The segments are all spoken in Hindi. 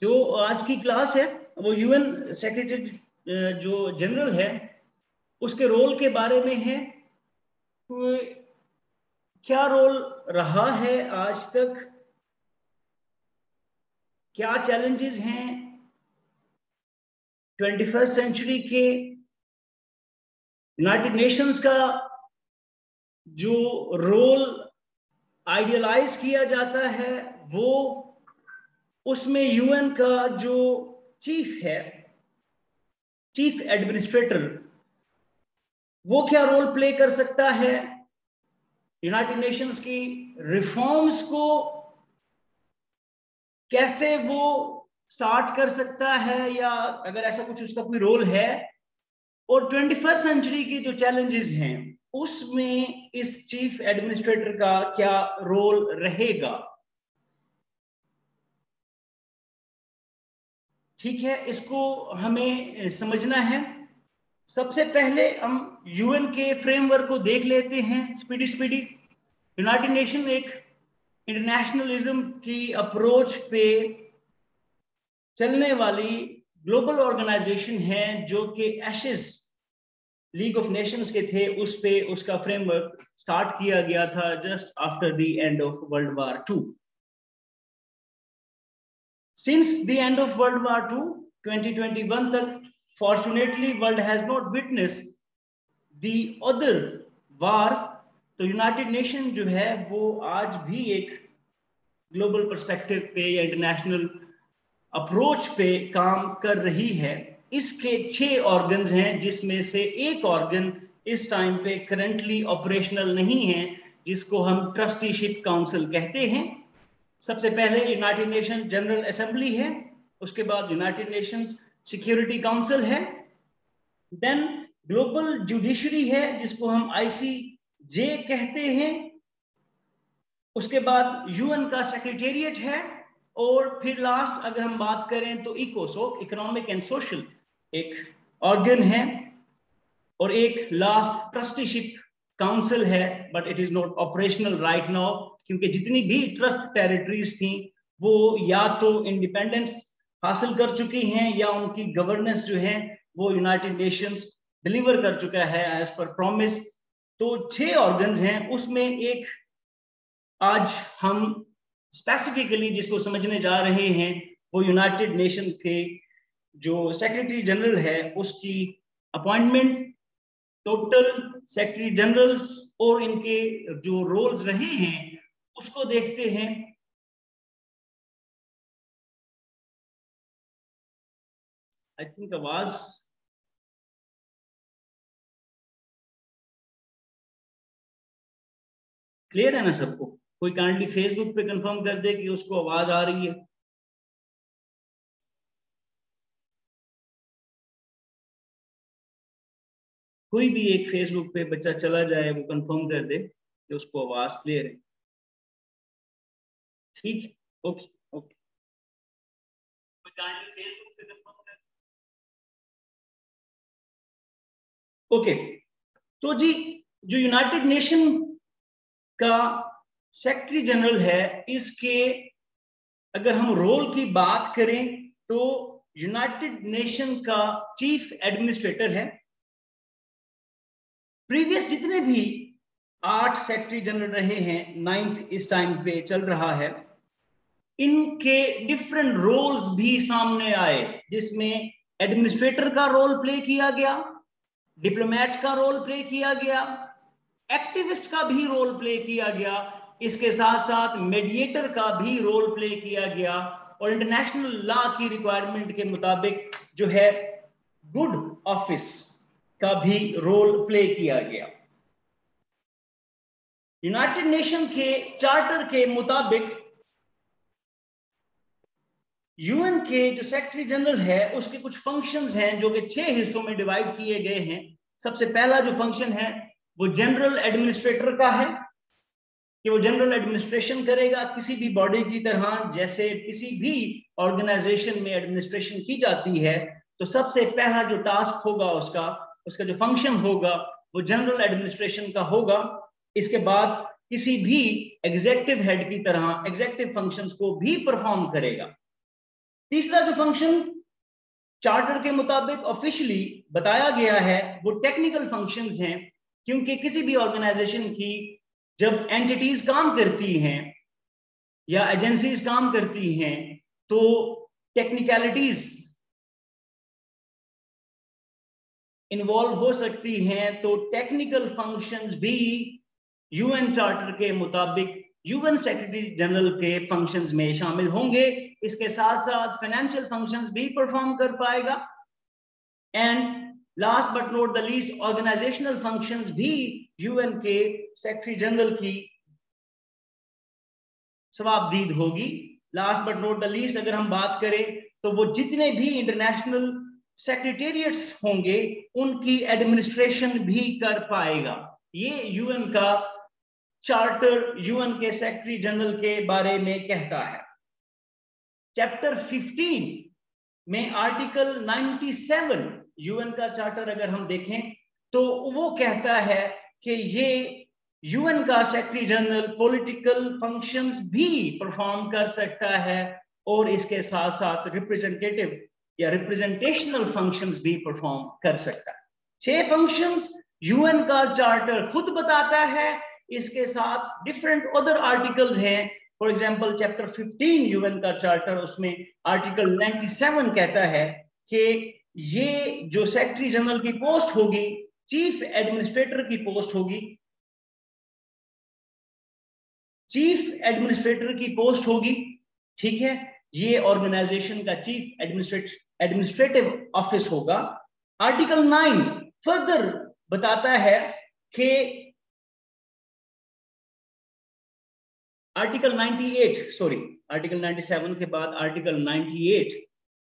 जो आज की क्लास है वो यूएन सेक्रेटरी जो जनरल है उसके रोल के बारे में है। तो क्या रोल रहा है आज तक, क्या चैलेंजेस हैं 21st सेंचुरी के, यूनाइटेड नेशंस का जो रोल आइडियलाइज किया जाता है वो, उसमें यूएन का जो चीफ है, चीफ एडमिनिस्ट्रेटर, वो क्या रोल प्ले कर सकता है, यूनाइटेड नेशंस की रिफॉर्म्स को कैसे वो स्टार्ट कर सकता है या अगर ऐसा कुछ उसका कोई रोल है, और 21st सेंचुरी के जो चैलेंजेस हैं उसमें इस चीफ एडमिनिस्ट्रेटर का क्या रोल रहेगा। ठीक है, इसको हमें समझना है। सबसे पहले हम यूएन के फ्रेमवर्क को देख लेते हैं स्पीडी। यूनाइटेड नेशन एक इंटरनेशनलिज्म की अप्रोच पे चलने वाली ग्लोबल ऑर्गेनाइजेशन है जो कि एशेस लीग ऑफ नेशंस के थे, उस पे उसका फ्रेमवर्क स्टार्ट किया गया था just after the end of World War 2। Since the end of World War 2 2021 तक fortunately world has not witnessed the other war. तो यूनाइटेड नेशन जो है वो आज भी एक ग्लोबल पर्सपेक्टिव पे या इंटरनेशनल अप्रोच पे काम कर रही है। इसके 6 ऑर्गन्स हैं जिसमें से एक ऑर्गन इस टाइम पे करंटली ऑपरेशनल नहीं है, जिसको हम ट्रस्टीशिप काउंसिल कहते हैं। सबसे पहले यूनाइटेड नेशन जनरल असेंबली है, उसके बाद यूनाइटेड नेशंस सिक्योरिटी काउंसिल है, देन ग्लोबल जुडिशरी है जिसको हम ICJ कहते हैं, उसके बाद यूएन का सेक्रेटेरिएट है, और फिर लास्ट अगर हम बात करें तो इकोसोक इकोनॉमिक एंड सोशल एक ऑर्गन है, और एक लास्ट ट्रस्टीशिप काउंसिल है, but it is not operational right now क्योंकि जितनी भी ट्रस्ट टेरिटरीज थी वो या तो इंडिपेंडेंस हासिल कर चुकी हैं या उनकी गवर्नेंस जो है वो यूनाइटेड नेशंस डिलीवर कर चुका है एज पर प्रॉमिस। तो 6 ऑर्गन्स हैं, उसमें एक आज हम स्पेसिफिकली जिसको समझने जा रहे हैं वो यूनाइटेड नेशन के जो सेक्रेटरी जनरल है उसकी अपॉइंटमेंट, टोटल सेक्रेटरी जनरल्स और इनके जो रोल्स रहे हैं उसको देखते हैं। आई थिंक आवाज क्लियर है ना सबको? कोई काइंडली फेसबुक पे कंफर्म कर दे कि उसको आवाज आ रही है। कोई भी एक फेसबुक पे बच्चा चला जाए वो कंफर्म कर दे कि उसको आवाज क्लियर है। ठीक है, ओके ओके, कोई काइंडली फेसबुक पे कंफर्म कर। ओके, तो जी जो यूनाइटेड नेशन का सेक्रेटरी जनरल है इसके अगर हम रोल की बात करें तो यूनाइटेड नेशन का चीफ एडमिनिस्ट्रेटर है। प्रीवियस जितने भी 8 सेक्रेटरी जनरल रहे हैं, 9th इस टाइम पे चल रहा है, इनके डिफरेंट रोल्स भी सामने आए जिसमें एडमिनिस्ट्रेटर का रोल प्ले किया गया, डिप्लोमेट का रोल प्ले किया गया, एक्टिविस्ट का भी रोल प्ले किया गया, इसके साथ साथ मीडिएटर का भी रोल प्ले किया गया, और इंटरनेशनल लॉ की रिक्वायरमेंट के मुताबिक जो है गुड ऑफिस का भी रोल प्ले किया गया। यूनाइटेड नेशन के चार्टर के मुताबिक यूएन के जो सेक्रेटरी जनरल है उसके कुछ फंक्शंस हैं जो कि 6 हिस्सों में डिवाइड किए गए हैं। सबसे पहला जो फंक्शन है वो जनरल एडमिनिस्ट्रेटर का है कि वो जनरल एडमिनिस्ट्रेशन करेगा किसी भी बॉडी की तरह, जैसे किसी भी ऑर्गेनाइजेशन में एडमिनिस्ट्रेशन की जाती है तो सबसे पहला जो टास्क होगा उसका जो फंक्शन होगा वो जनरल एडमिनिस्ट्रेशन का होगा। इसके बाद किसी भी एग्जेक्टिव हेड की तरह एग्जेक्टिव फंक्शंस को भी परफॉर्म करेगा। तीसरा जो फंक्शन चार्टर के मुताबिक ऑफिशियली बताया गया है वो टेक्निकल फंक्शंस हैं, क्योंकि किसी भी ऑर्गेनाइजेशन की जब एंटिटीज काम करती हैं या एजेंसीज काम करती हैं तो टेक्निकलिटीज इन्वॉल्व हो सकती हैं। तो टेक्निकल फंक्शंस भी यूएन चार्टर के मुताबिक यूएन सेक्रेटरी जनरल के फंक्शंस में शामिल होंगे। इसके साथ साथ फाइनेंशियल फंक्शंस भी परफॉर्म कर पाएगा। And last but not the least organizational functions भी यूएन के सेक्रेटरी जनरल की सवाबदीद होगी। Last but not the least अगर हम बात करें तो वो जितने भी इंटरनेशनल सेक्रेटेरिएट्स होंगे उनकी एडमिनिस्ट्रेशन भी कर पाएगा। ये यूएन का चार्टर यूएन के सेक्रेटरी जनरल के बारे में कहता है। चैप्टर 15 में आर्टिकल 97 यूएन का चार्टर अगर हम देखें तो वो कहता है कि ये यूएन का सेक्रेटरी जनरल पॉलिटिकल फंक्शंस भी परफॉर्म कर सकता है और इसके साथ साथ रिप्रेजेंटेटिव या रिप्रेजेंटेशनल फंक्शंस भी परफॉर्म कर सकता है। 6 फंक्शंस यूएन का चार्टर खुद बताता है। इसके साथ डिफरेंट अदर आर्टिकल्स हैं। फॉर एग्जांपल चैप्टर 15 यूएन का चार्टर, उसमें आर्टिकल 97 कहता है कि ये जो सेक्रेटरी जनरल की पोस्ट होगी, चीफ एडमिनिस्ट्रेटर की पोस्ट होगी, चीफ एडमिनिस्ट्रेटर की पोस्ट होगी, ठीक है। ये ऑर्गेनाइजेशन का चीफ एडमिनिस्ट्रेटिव ऑफिस होगा। आर्टिकल 9 फर्दर बताता है कि आर्टिकल 97 के बाद आर्टिकल 98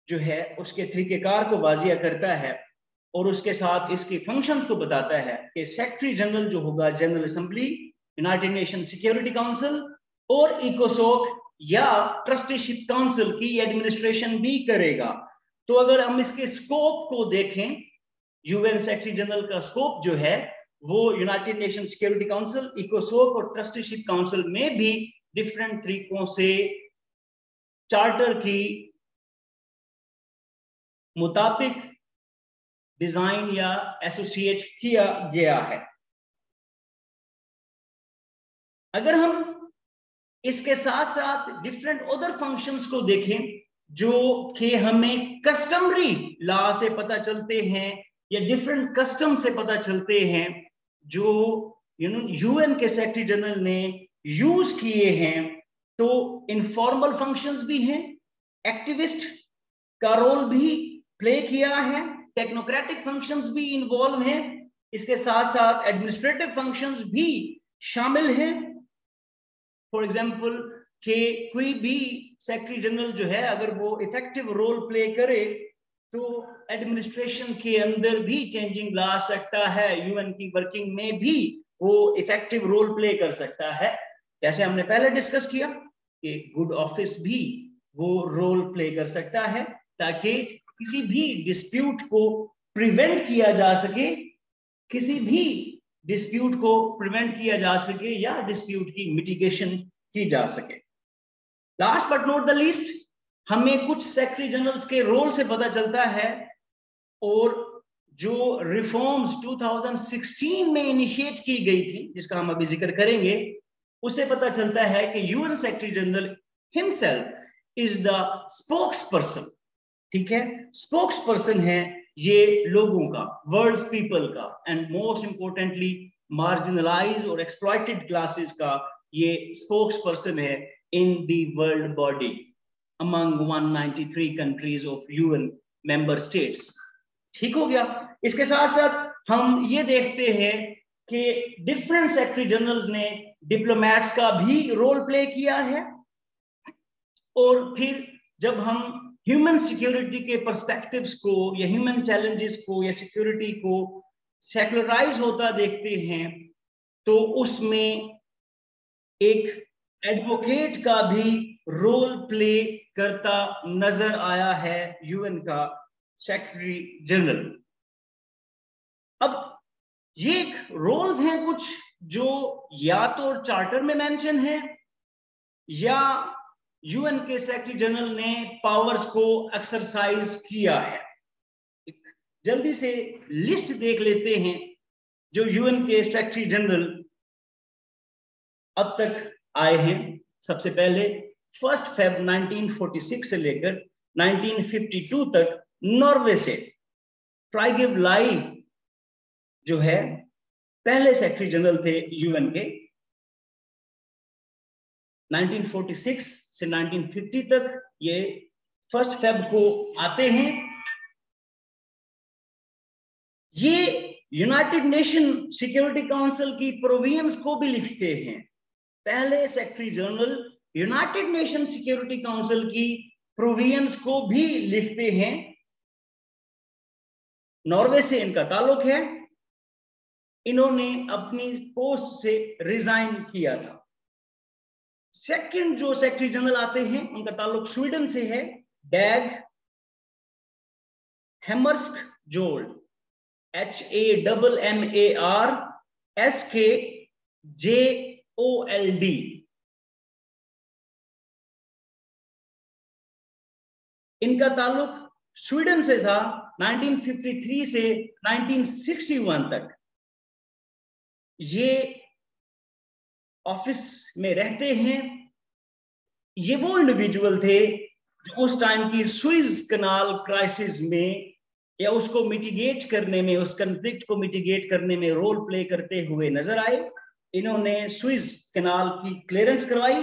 जो है उसके तरीकेकार को वाजिया करता है और उसके साथ इसके फंक्शंस को बताता है कि सेक्रेटरी जनरल जो होगा general assembly, United Nation security council और इकोसोक या ट्रस्टीशिप काउंसिल की एडमिनिस्ट्रेशन भी करेगा। तो अगर हम इसके स्कोप को देखें, यूएन सेक्रेटरी जनरल का स्कोप जो है वो यूनाइटेड नेशन सिक्योरिटी काउंसिल, इकोसोक और ट्रस्टीशिप काउंसिल में भी डिफरेंट तरीकों से चार्टर की मुताबिक डिजाइन या एसोसिएट किया गया है। अगर हम इसके साथ साथ डिफरेंट अदर फंक्शंस को देखें जो कि हमें कस्टमरी लॉ से पता चलते हैं या डिफरेंट कस्टम से पता चलते हैं जो यूएन के सेक्रेटरी जनरल ने यूज किए हैं, तो इनफॉर्मल फंक्शंस भी हैं, एक्टिविस्ट का रोल भी प्ले किया है, टेक्नोक्रेटिक फंक्शंस भी इन्वॉल्व हैं, इसके साथ साथ एडमिनिस्ट्रेटिव फंक्शंस भी शामिल हैं। फॉर एग्जाम्पल कि कोई भी सेक्रेटरी जनरल जो है अगर वो इफेक्टिव रोल प्ले करे तो एडमिनिस्ट्रेशन के अंदर भी चेंजिंग ला सकता है, यूएन की वर्किंग में भी वो इफेक्टिव रोल प्ले कर सकता है। जैसे हमने पहले डिस्कस किया कि गुड ऑफिस भी वो रोल प्ले कर सकता है ताकि किसी भी डिस्प्यूट को प्रिवेंट किया जा सके, किसी भी डिस्प्यूट को प्रिवेंट किया जा सके या डिस्प्यूट की मिटिगेशन की जा सके। Last but not the least हमें कुछ सेक्रेटरी जनरल्स के रोल से पता चलता है और जो रिफॉर्म्स 2016 में इनिशिएट की गई थी जिसका हम अभी जिक्र करेंगे, उससे पता चलता है कि UN secretary general himself is the spokes person, ठीक है। स्पोक्स पर्सन है ये लोगों का, वर्ल्ड्स पीपल का एंड मोस्ट इंपोर्टेंटली मार्जिनलाइज और एक्सप्लॉइटेड क्लासेस का ये स्पोक्स पर्सन है in the world body among 193 countries of UN member states. ठीक हो गया। इसके साथ साथ हम ये देखते हैं कि डिफरेंट सेक्रेटरी जनरल्स ने डिप्लोमैट्स का भी रोल प्ले किया है और फिर जब हम ह्यूमन सिक्योरिटी के पर्सपेक्टिव्स को या ह्यूमन चैलेंजेस को या सिक्योरिटी को सेक्युलराइज होता देखते हैं तो उसमें एक एडवोकेट का भी रोल प्ले करता नजर आया है यूएन का सेक्रेटरी जनरल। अब ये रोल्स हैं कुछ जो या तो चार्टर में मेंशन है या यूएन के सेक्रेटरी जनरल ने पावर्स को एक्सरसाइज किया है। जल्दी से लिस्ट देख लेते हैं जो यूएन के सेक्रेटरी जनरल अब तक आए हैं। सबसे पहले 1 February 1946 से लेकर 1952 तक नॉर्वे से ट्राइगेव लाई जो है पहले सेक्रेटरी जनरल थे यूएन के। 1946 से 1950 तक ये 1 February को आते हैं। ये यूनाइटेड नेशन सिक्योरिटी काउंसिल की प्रोविजंस को भी लिखते हैं। पहले secretary general United Nation security council की प्रोविजंस को भी लिखते हैं। नॉर्वे से इनका ताल्लुक है। इन्होंने अपनी पोस्ट से रिजाइन किया था। सेकंड जो सेक्रेटरी जनरल आते हैं उनका ताल्लुक स्वीडन से है। डैग हैमर्स्कजोल्ड, HAMMARSKJOLD। इनका ताल्लुक स्वीडन से था 1953 से 1961 तक। ये ऑफिस में रहते हैं। ये वो इंडिविजुअल थे जो उस टाइम की स्विस कनाल क्राइसिस में या उसको मिटिगेट करने में, उस कन्फ्लिक्ट को मिटिगेट करने में रोल प्ले करते हुए नजर आए। इन्होंने स्विस कनाल की क्लियरेंस करवाई।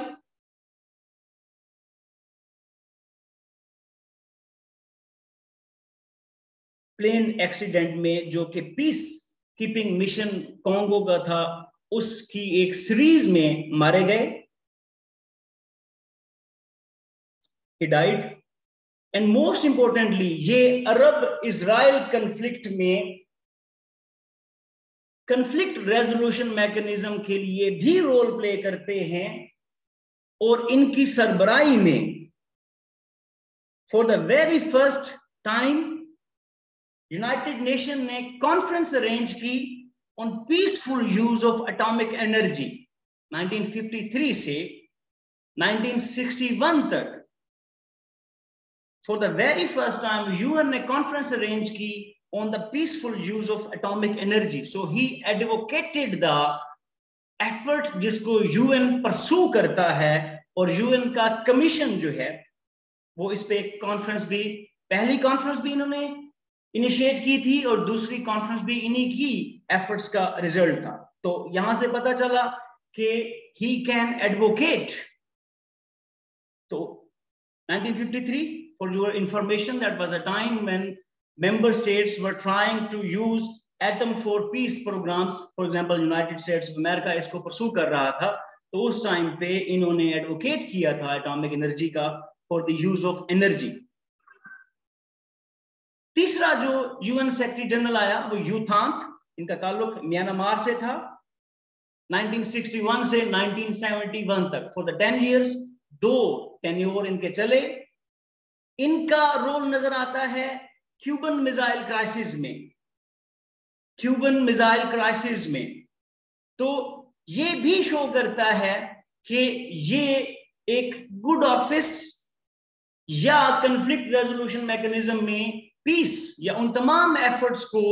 प्लेन एक्सीडेंट में जो कि पीस कीपिंग मिशन कॉन्गो का था, उसकी एक सीरीज में मारे गए। He died. And most importantly ये अरब इजराइल कन्फ्लिक्ट में कन्फ्लिक्ट रेजोल्यूशन मैकेनिज्म के लिए भी रोल प्ले करते हैं। और इनकी सरबराही में for the very first time United nation ने कॉन्फ्रेंस अरेंज की on peaceful use of atomic energy. 1953 से 1961 तक for the very first time UN ने कॉन्फ्रेंस अरेंज की on the peaceful use of atomic energy. So he advocated the effort जिसको यूएन परसू करता है। और यूएन का कमीशन जो है वो इस पे एक कॉन्फ्रेंस भी, पहली कॉन्फ्रेंस भी इन्होंने इनिशिएट की थी और दूसरी कॉन्फ्रेंस भी इन्हीं की एफर्ट्स का रिजल्ट था। तो यहां से पता चला कि ही कैन एडवोकेट। तो 1953, for your information, that was a time when member states were trying to use atom for peace programs. For example, United States of America इसको परसू कर रहा था। तो उस टाइम पे इन्होंने एडवोकेट किया था एटॉमिक एनर्जी का for the use of energy. तीसरा जो यूएन सेक्रेटरी जनरल आया वो यू थांग। इनका ताल्लुक म्यांमार से था 1961 से 1971 तक। फॉर द 10 years 2 टेन्योर इनके चले। इनका रोल नजर आता है क्यूबन मिसाइल क्राइसिस में। क्यूबन मिसाइल क्राइसिस में तो ये भी शो करता है कि ये एक गुड ऑफिस या कन्फ्लिक्ट रेजोल्यूशन मैकेनिज्म में पीस या उन तमाम एफर्ट्स को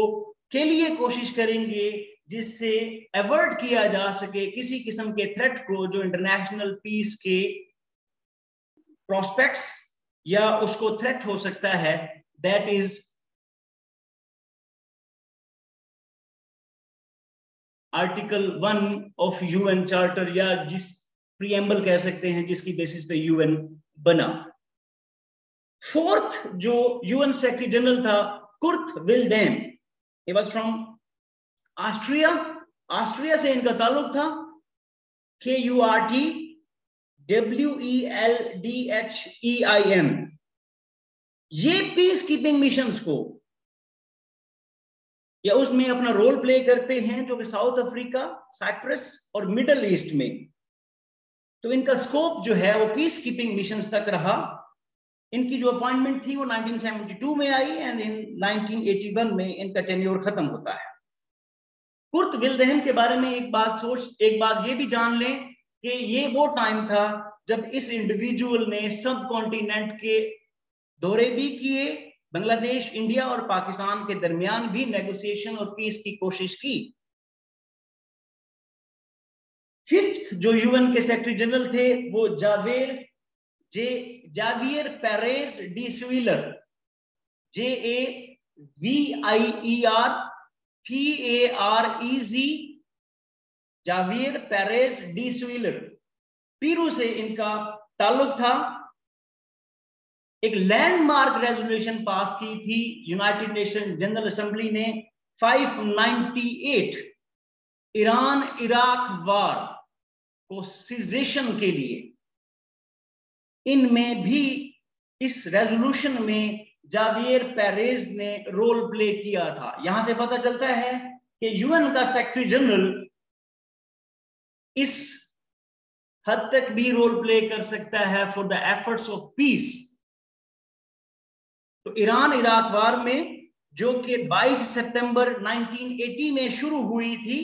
के लिए कोशिश करेंगे जिससे अवॉइड किया जा सके किसी किस्म के थ्रेट को जो इंटरनेशनल पीस के प्रोस्पेक्ट्स या उसको थ्रेट हो सकता है। That is article 1 of UN charter, या जिस प्रीएम्बल कह सकते हैं जिसकी बेसिस पे यूएन बना। फोर्थ जो यूएन सेक्रेटरी जनरल था Kurt Waldheim, he was from Austria. Austria से इनका ताल्लुक था। KURTWELDHEIM। ये पीस कीपिंग मिशंस को या उसमें अपना रोल प्ले करते हैं जो कि साउथ अफ्रीका, साइप्रस और मिडल ईस्ट में। तो इनका स्कोप जो है वो पीस कीपिंग मिशंस तक रहा। इनकी जो अपॉइंटमेंट थी वो 1972 में आई एंड इन 1981 में इनका टेन्योर खत्म होता है। कुर्ट विल्डेहम के बारे में एक बात ये भी जान लें कि ये वो टाइम था जब इस इंडिविजुअल ने सब कॉन्टिनेंट के दौरे भी किए, बांग्लादेश, इंडिया और पाकिस्तान के दरमियान भी नेगोशिएशन और पीस की कोशिश की। फिफ्थ जो यूएन के सेक्रेटरी जनरल थे वो Javier Perez de Cuellar, JAVIER PAREZ, Javier Perez de Cuellar, Peru से इनका ताल्लुक था। एक लैंडमार्क रेजोल्यूशन पास की थी यूनाइटेड नेशन जनरल असेंबली ने 598 ईरान इराक वार को सीजेशन के लिए। इनमें भी इस रेजोल्यूशन में जावियर पेरेज ने रोल प्ले किया था। यहां से पता चलता है कि यूएन का सेक्रेटरी जनरल इस हद तक भी रोल प्ले कर सकता है for the efforts of peace. तो ईरान इराक वार में जो कि 22 सितंबर 1980 में शुरू हुई थी,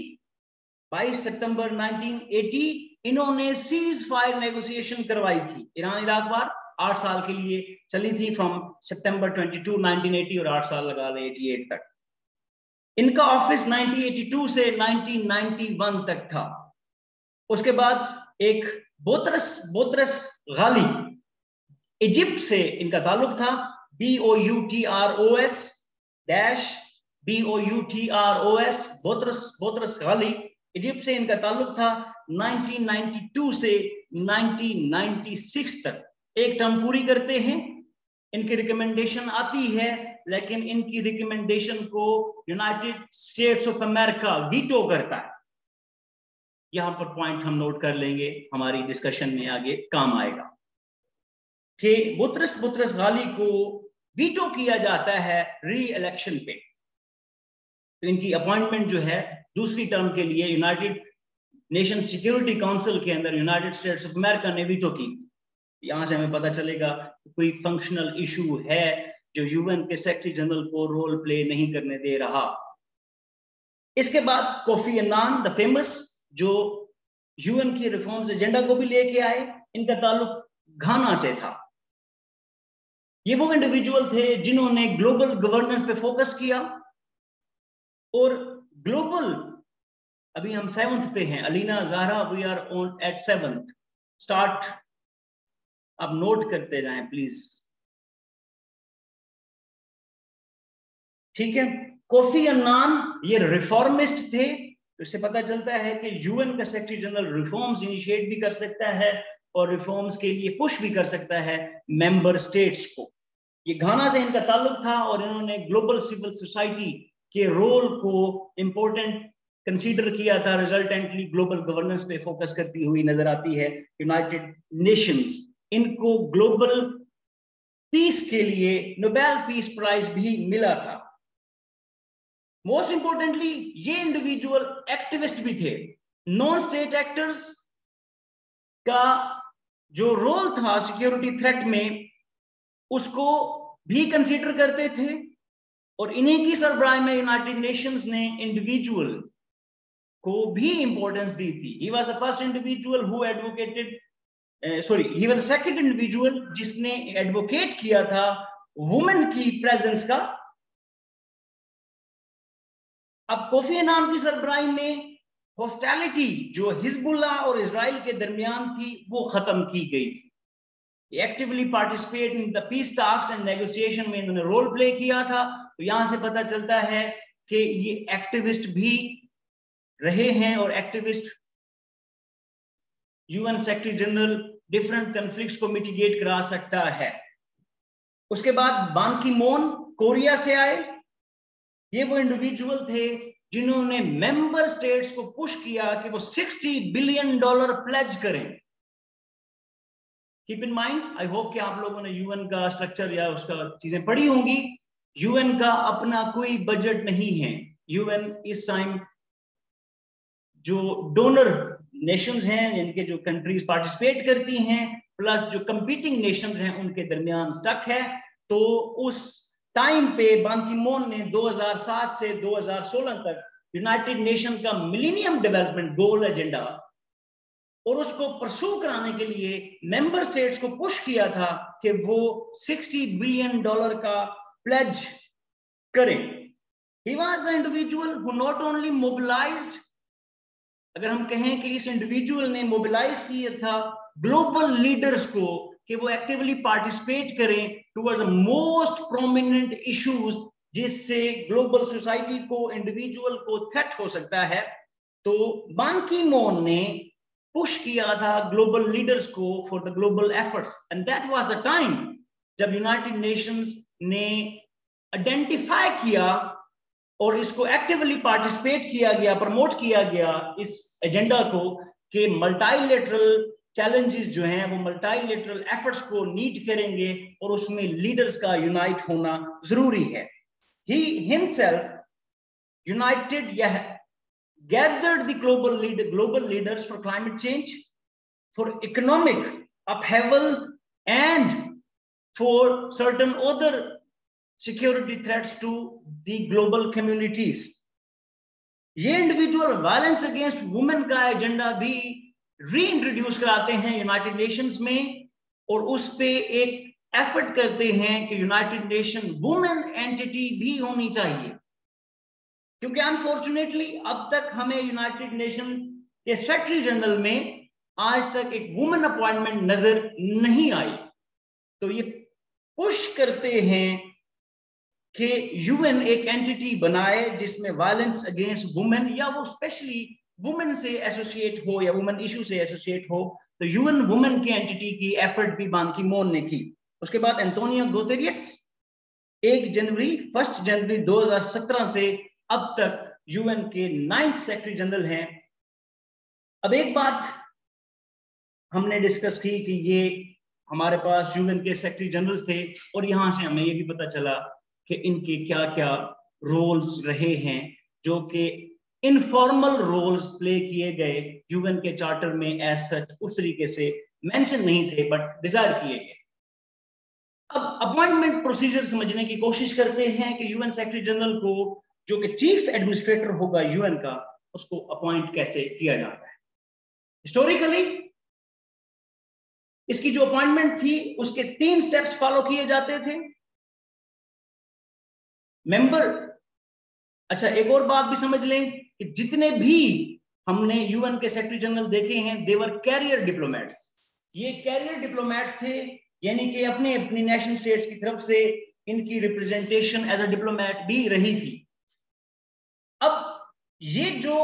22 सितंबर 1980 इन्होंने सीज फायर नेगोशिएशन करवाई थी। ईरान इराक वार 8 साल के लिए चली थी, फ्रॉम सितंबर 22 1980 और 8 साल लगा ले 88 तक। इनका ऑफिस 1982 से 1991 तक था। उसके बाद एक बोतरस गाली, इजिप्ट से इनका ताल्लुक था, बोतरस गाली, इजिप्ट से इनका ताल्लुक था 1992 से 1996 तक। एक टर्म पूरी करते हैं, इनकी रिकमेंडेशन आती है, लेकिन इनकी रिकमेंडेशन को United states of America veto करता है। यहां पर पॉइंट हम नोट कर लेंगे, हमारी डिस्कशन में आगे काम आएगा कि बोतरस गाली को वीटो किया जाता है री इलेक्शन पे। तो इनकी अपॉइंटमेंट जो है दूसरी टर्म के लिए यूनाइटेड नेशन सिक्योरिटी काउंसिल के अंदर यूनाइटेड स्टेट्स ऑफ अमेरिका ने वीटो की। यहां से हमें पता चलेगा कि कोई फंक्शनल इशू है जो यूएन के सेक्रेटरी जनरल को रोल प्ले नहीं करने दे रहा। इसके बाद कोफी अन्नान द फेमस, जो यूएन की रिफॉर्म्स एजेंडा को भी लेके आए, इनका ताल्लुक घाना से था। ये वो इंडिविजुअल थे जिन्होंने ग्लोबल गवर्नेंस पे फोकस किया और ग्लोबल, अभी हम 7th पे हैं, Alina Zahra, we are on at 7th start. आप नोट करते जाएं प्लीज, ठीक है। कोफी अन्नान ये रिफॉर्मिस्ट थे, तो इससे पता चलता है कि यूएन का सेक्रेटरी जनरल रिफॉर्म्स इनिशिएट भी कर सकता है और रिफॉर्म्स के लिए पुश भी कर सकता है मेंबर स्टेट्स को। ये घाना से इनका ताल्लुक था और इन्होंने ग्लोबल सिविल सोसाइटी के रोल को इंपॉर्टेंट कंसीडर किया था। रिजल्टेंटली ग्लोबल गवर्नेंस पे फोकस करती हुई नजर आती है यूनाइटेड नेशंस। इनको ग्लोबल पीस के लिए नोबेल पीस प्राइज भी मिला था। मोस्ट इंपोर्टेंटली ये इंडिविजुअल एक्टिविस्ट भी थे। नॉन स्टेट एक्टर्स का जो रोल था सिक्योरिटी थ्रेट में, उसको भी कंसीडर करते थे और इन्हीं की सरबराही में यूनाइटेड नेशंस ने इंडिविजुअल को भी इंपॉर्टेंस दी थी। He was the first individual who advocated, he was the second individual जिसने एडवोकेट किया था वुमेन की प्रेजेंस का। अब कोफी अन्नान की सरबराही में हॉस्टिलिटी जो हिजबुल्लाह और इजराइल के दरमियान थी वो खत्म की गई थी। Actively participate in the peace talks and negotiation में इन्होंने रोल प्ले किया था। तो यहां से पता चलता है कि ये एक्टिविस्ट भी रहे हैं और activist UN secretary general different conflicts को मिटिगेट करा सकता है। उसके बाद बान की मून कोरिया से आए। ये वो इंडिविजुअल थे जिन्होंने मेंबर स्टेट्स को पुश किया कि वो $60 बिलियन प्लेज करें। Keep in mind, I hope कि आप लोगों ने यूएन का स्ट्रक्चर या उसका चीजें पढ़ी होंगी। यूएन का अपना कोई बजट नहीं है। यूएन इस टाइम जो डोनर नेशंस हैं, जिनके जो कंट्रीज पार्टिसिपेट करती हैं, प्लस जो कंपीटिंग नेशंस हैं, उनके दरमियान स्टक है। तो उस टाइम पे बान की मून ने 2007 से 2016 तक यूनाइटेड नेशन का मिलेनियम डेवलपमेंट गोल एजेंडा और उसको परसू कराने के लिए मेंबर स्टेट्स को पुश किया था कि वो $60 बिलियन का प्लेज करें। He was the individual who not only mobilized, अगर हम कहें कि इस इंडिविजुअल ने मोबिलाइज किया था ग्लोबल लीडर्स को कि वो एक्टिवली पार्टिसिपेट करें towards the most prominent issues जिससे ग्लोबल सोसाइटी को, इंडिविजुअल को थ्रेट हो सकता है। तो बान की मून ने पुश किया था ग्लोबल लीडर्स को for the global efforts, and that was the time जब यूनाइटेड नेशंस ने आइडेंटिफाई किया और इसको एक्टिवली पार्टिसिपेट किया गया, प्रमोट किया गया इस एजेंडा को कि मल्टीलेटरल चैलेंजेस जो हैं वो मल्टीलेटरल एफर्ट्स को नीड करेंगे और उसमें लीडर्स का यूनाइट होना जरूरी है। He himself united, gathered the global leaders for climate change, for economic upheaval, and for certain other security threats to the global communities. ये इंडिविजुअल वायलेंस अगेंस्ट वुमेन का एजेंडा भी रीइंट्रोड्यूस कराते हैं यूनाइटेड नेशंस में और उस पे एक एफर्ट करते हैं कि यूनाइटेड नेशन वुमेन एंटिटी भी होनी चाहिए, क्योंकि अनफॉर्चुनेटली अब तक हमें यूनाइटेड नेशन के सेक्रेटरी जनरल में आज तक एक वुमेन अपॉइंटमेंट नजर नहीं आई। तो ये पुश करते हैं कि यूएन एक एंटिटी बनाए जिसमें वायलेंस अगेंस्ट वुमेन या वो स्पेशली वुमेन से एसोसिएट हो या वुमेन इशू से एसोसिएट हो। तो यूएन वुमेन की एंटिटी की एफर्ट भी बान की मून ने की। उसके बाद एंटोनियो गुतेरेस 1 जनवरी 2017 से अब तक यूएन के 9th सेक्रेटरी जनरल हैं। अब एक बात हमने डिस्कस की कि ये हमारे पास यूएन के सेक्रेटरी जनरल्स थे और यहां से हमें ये भी पता चला कि इनके क्या क्या रोल्स रहे हैं जो कि इनफॉर्मल रोल्स प्ले किए गए यूएन के चार्टर में एज सच उस तरीके से मेंशन नहीं थे बट डिजायर किए गए। अब अपॉइंटमेंट प्रोसीजर समझने की कोशिश करते हैं कि यूएन सेक्रेटरी जनरल को जो कि चीफ एडमिनिस्ट्रेटर होगा यूएन का उसको अपॉइंट कैसे किया जाता है। हिस्टोरिकली इसकी जो अपॉइंटमेंट थी उसके 3 स्टेप्स फॉलो किए जाते थे। मेंबर, अच्छा एक और बात भी समझ लें कि जितने भी हमने यूएन के सेक्रेटरी जनरल देखे हैं देवर कैरियर डिप्लोमेट्स। ये कैरियर डिप्लोमेट्स थे, यानी कि अपने अपनी नेशनल स्टेट्स की तरफ से इनकी रिप्रेजेंटेशन एज अ डिप्लोमेट भी रही थी। अब ये जो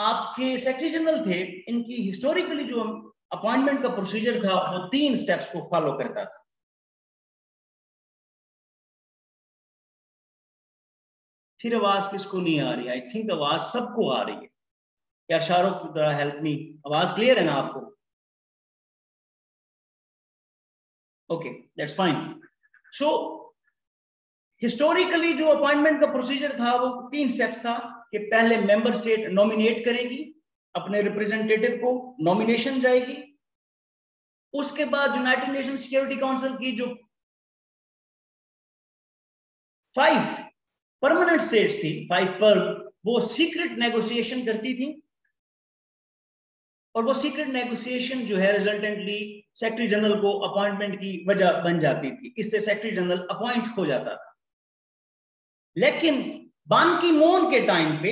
आपके सेक्रेटरी जनरल थे इनकी हिस्टोरिकली जो अपॉइंटमेंट का प्रोसीजर था वो 3 स्टेप्स को फॉलो करता था। फिर आवाज किसको नहीं आ रही? आई थिंक आवाज सबको आ रही है। क्या शाहरुख हेल्प मी, आवाज क्लियर है ना आपको? Okay, that's fine. So historically जो अपॉइंटमेंट का प्रोसीजर था वो 3 स्टेप्स था कि पहले मेंबर स्टेट नॉमिनेट करेगी अपने रिप्रेजेंटेटिव को, नॉमिनेशन जाएगी। उसके बाद यूनाइटेड नेशन सिक्योरिटी काउंसिल की जो 5 परमानेंट स्टेट्स थी, 5 पर वो सीक्रेट नेगोशिएशन करती थी और वो सीक्रेट नेगोशिएशन जो है रिजल्टेंटली सेक्रेटरी जनरल को अपॉइंटमेंट की वजह बन जाती थी। इससे सेक्रेटरी जनरल अपॉइंट हो जाता था। लेकिन बान की मून के टाइम पे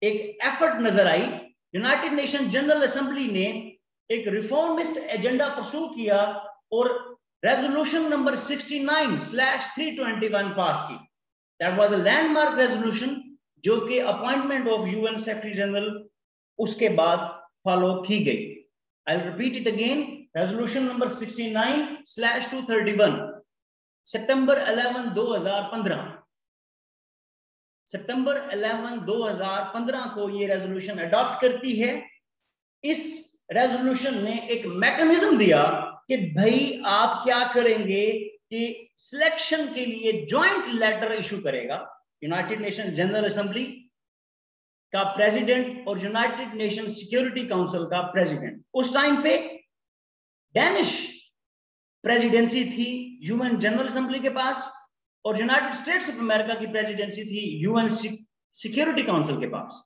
एक एफर्ट नजर आई, यूनाइटेड नेशन जनरल असेंबली ने एक रिफॉर्मिस्ट एजेंडा परस्यू किया और रेजोल्यूशन नंबर 69/321 पास की। That was a landmark resolution जो कि appointment of UN secretary general उसके बाद फॉलो की गई। I will repeat it again, resolution number 69/231 सितंबर 11, 2015। सितंबर 11, 2015 को ये रेजोल्यूशन अडॉप्ट करती है। इस रेजोल्यूशन ने एक मैकेनिज्म दिया कि भाई आप क्या करेंगे कि सिलेक्शन के लिए जॉइंट लेटर इशू करेगा यूनाइटेड नेशन जनरल असेंबली का प्रेसिडेंट और यूनाइटेड नेशन सिक्योरिटी काउंसिल का प्रेसिडेंट। उस टाइम पे डेनिश प्रेसिडेंसी थी यूएन जनरल असेंबली के पास और यूनाइटेड स्टेट्स ऑफ अमेरिका की प्रेसिडेंसी थी यूएन सिक्योरिटी काउंसिल के पास।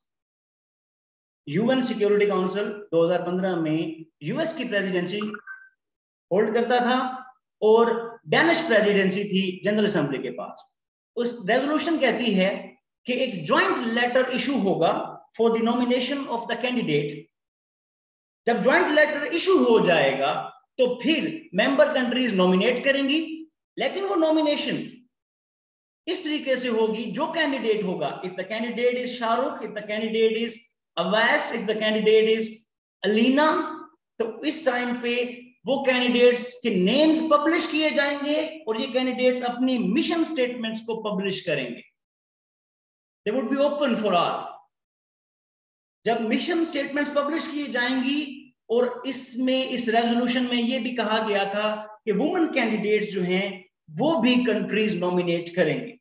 यूएन सिक्योरिटी काउंसिल 2015 में यूएस की प्रेसिडेंसी होल्ड करता था और डेनिश प्रेसिडेंसी थी जनरल असेंबली के पास। उस रेजोल्यूशन कहती है कि एक ज्वाइंट लेटर इशू होगा for the nomination of the candidate. जब ज्वाइंट लेटर इशू हो जाएगा तो फिर मेंबर कंट्रीज नॉमिनेट करेंगी, लेकिन वो नॉमिनेशन इस तरीके से होगी, जो कैंडिडेट होगा, if the candidate is Shahrukh, if the candidate is Awais, if the candidate is Alina, तो इस टाइम पे वो कैंडिडेट्स के नेम्स पब्लिश किए जाएंगे और ये कैंडिडेट्स अपनी मिशन स्टेटमेंट्स को पब्लिश करेंगे। They would be open for all. जब मिशन स्टेटमेंट्स पब्लिश की जाएंगी, और इसमें इस रेजोल्यूशन में ये भी कहा गया था कि वुमेन कैंडिडेट्स जो हैं वो भी कंट्रीज नॉमिनेट करेंगे।